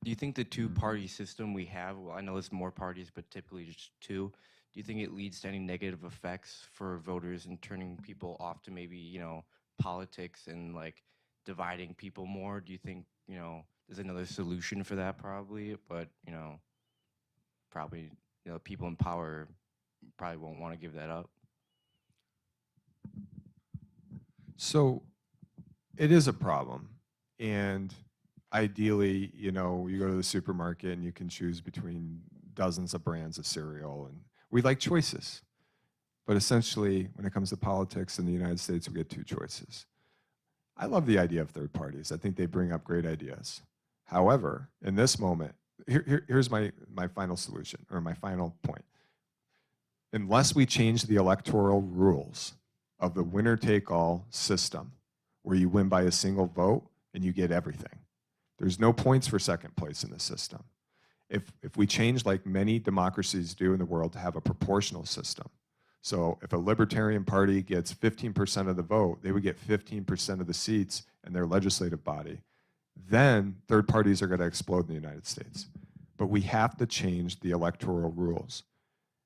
do you think the two-party system we have? Well, I know it's more parties, but typically just two. Do you think it leads to any negative effects for voters and turning people off to maybe, politics and like dividing people more? Do you think, there's another solution for that probably, but, probably, people in power probably won't want to give that up? So it is a problem. And ideally, you go to the supermarket and you can choose between dozens of brands of cereal. And we like choices. But essentially, when it comes to politics in the United States, we get two choices. I love the idea of third parties. I think they bring up great ideas. However, in this moment, here's my final solution, or my final point. Unless we change the electoral rules of the winner-take-all system, where you win by a single vote and you get everything, there's no points for second place in the system. If we change, like many democracies do in the world, to have a proportional system, so if a Libertarian Party gets 15% of the vote, they would get 15% of the seats in their legislative body, then third parties are going to explode in the United States. But we have to change the electoral rules.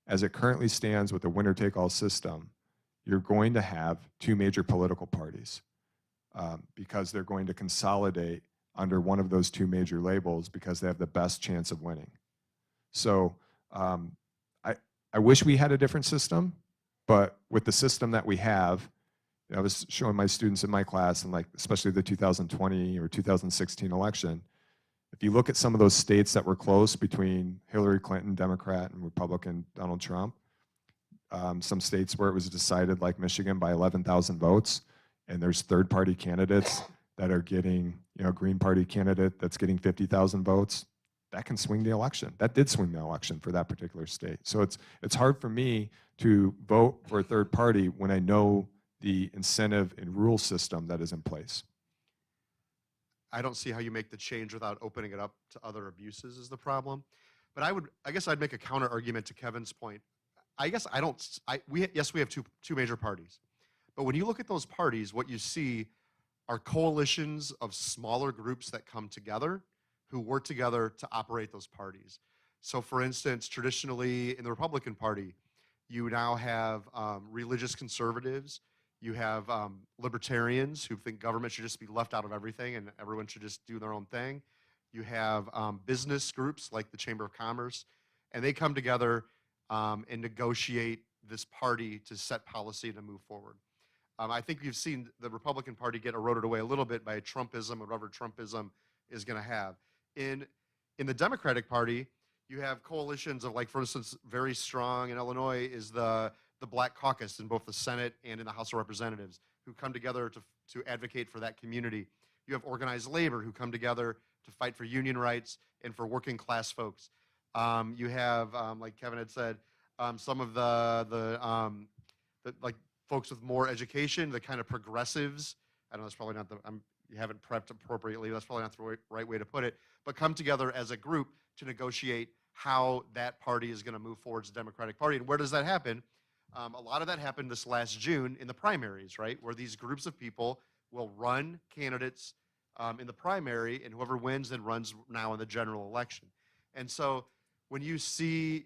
As it currently stands with the winner-take-all system, you're going to have two major political parties because they're going to consolidate under one of those two major labels because they have the best chance of winning. So I wish we had a different system, but with the system that we have, I was showing my students in my class, and like especially the 2020 or 2016 election, if you look at some of those states that were close between Hillary Clinton, Democrat, and Republican Donald Trump, some states where it was decided, like Michigan, by 11,000 votes, and there's third-party candidates that are getting, Green Party candidate that's getting 50,000 votes, that can swing the election. That did swing the election for that particular state. So it's hard for me to vote for a third party when I know the incentive and rule system that is in place. I don't see how you make the change without opening it up to other abuses is the problem. But I guess I'd make a counter argument to Kevin's point. Yes, we have two major parties. But when you look at those parties, what you see are coalitions of smaller groups that come together who work together to operate those parties. So for instance, traditionally in the Republican Party, you now have religious conservatives, you have libertarians who think government should just be left out of everything and everyone should just do their own thing. You have business groups like the Chamber of Commerce, and they come together and negotiate this party to set policy to move forward. I think you've seen the Republican Party get eroded away a little bit by Trumpism, whatever Trumpism is going to have. In the Democratic Party, you have coalitions of, like, for instance, very strong in Illinois is the Black Caucus in both the Senate and in the House of Representatives, who come together to advocate for that community. You have organized labor who come together to fight for union rights and for working class folks. You have, like Kevin had said, some of the like folks with more education, the kind of progressives. I know that's probably not you haven't prepped appropriately. That's probably not the right way to put it. But come together as a group to negotiate how that party is going to move forward as a Democratic Party. And where does that happen? A lot of that happened this last June in the primaries, right? Where these groups of people will run candidates in the primary, and whoever wins then runs now in the general election. And so when you see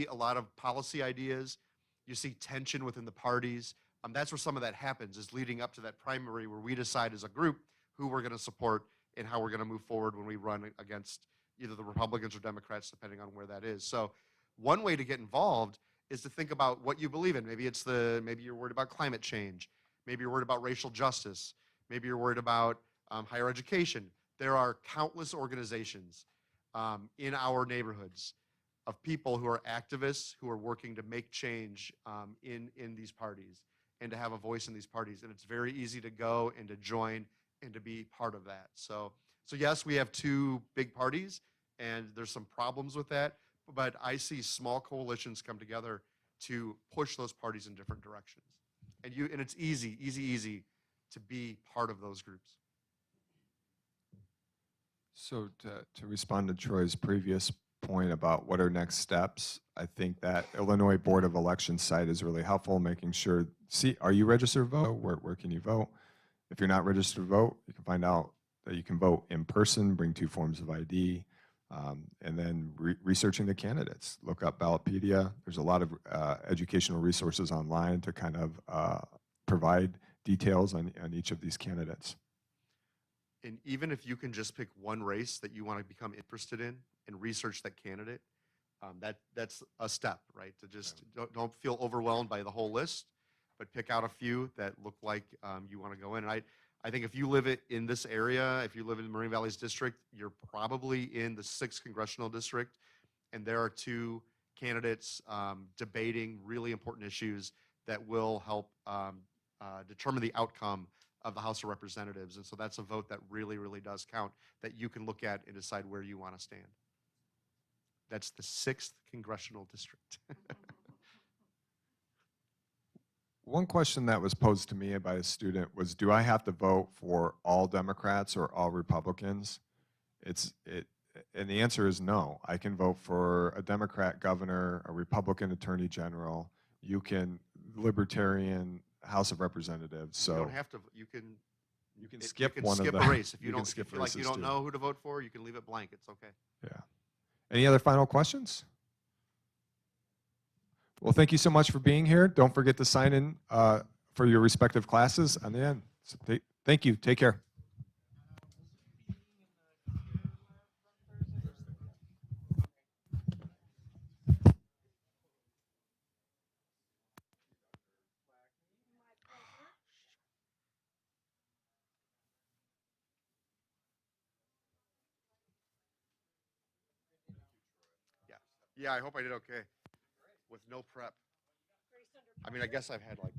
a lot of policy ideas, you see tension within the parties. That's where some of that happens, is leading up to that primary where we decide as a group who we're going to support and how we're going to move forward when we run against either the Republicans or Democrats, depending on where that is. So one way to get involved is to think about what you believe in. Maybe you're worried about climate change. Maybe you're worried about racial justice. Maybe you're worried about higher education. There are countless organizations in our neighborhoods of people who are activists, who are working to make change in these parties and to have a voice in these parties. And it's very easy to go and to join and to be part of that. So yes, we have two big parties, and there's some problems with that, but I see small coalitions come together to push those parties in different directions. And it's easy to be part of those groups. So to respond to Troy's previous point about what are next steps, I think that Illinois Board of Elections site is really helpful, making sure, are you registered to vote? Where can you vote? If you're not registered to vote, you can find out that you can vote in person, bring 2 forms of ID. And then researching the candidates. Look up Ballotpedia. There's a lot of educational resources online to kind of provide details on each of these candidates. And even if you can just pick one race that you want to become interested in and research that candidate, that's a step, right? To just don't feel overwhelmed by the whole list, but pick out a few that look like you want to go in. And I think if you live in this area, if you live in the Marine Valleys District, you're probably in the 6th Congressional District, and there are 2 candidates debating really important issues that will help determine the outcome of the House of Representatives. And so that's a vote that really, really does count, that you can look at and decide where you want to stand. That's the 6th Congressional District. One question that was posed to me by a student was, do I have to vote for all Democrats or all Republicans? And the answer is no. I can vote for a Democrat governor, a Republican attorney general. You can, Libertarian House of Representatives. So You don't have to, you can skip you can one skip of a the race. If you can don't, if you skip feel like you races don't too. know who to vote for, you can leave it blank. It's okay. Yeah. Any other final questions? Well, thank you so much for being here. Don't forget to sign in for your respective classes on the end. So thank you. Take care. Yeah, I hope I did okay with no prep. I mean, I guess I've had like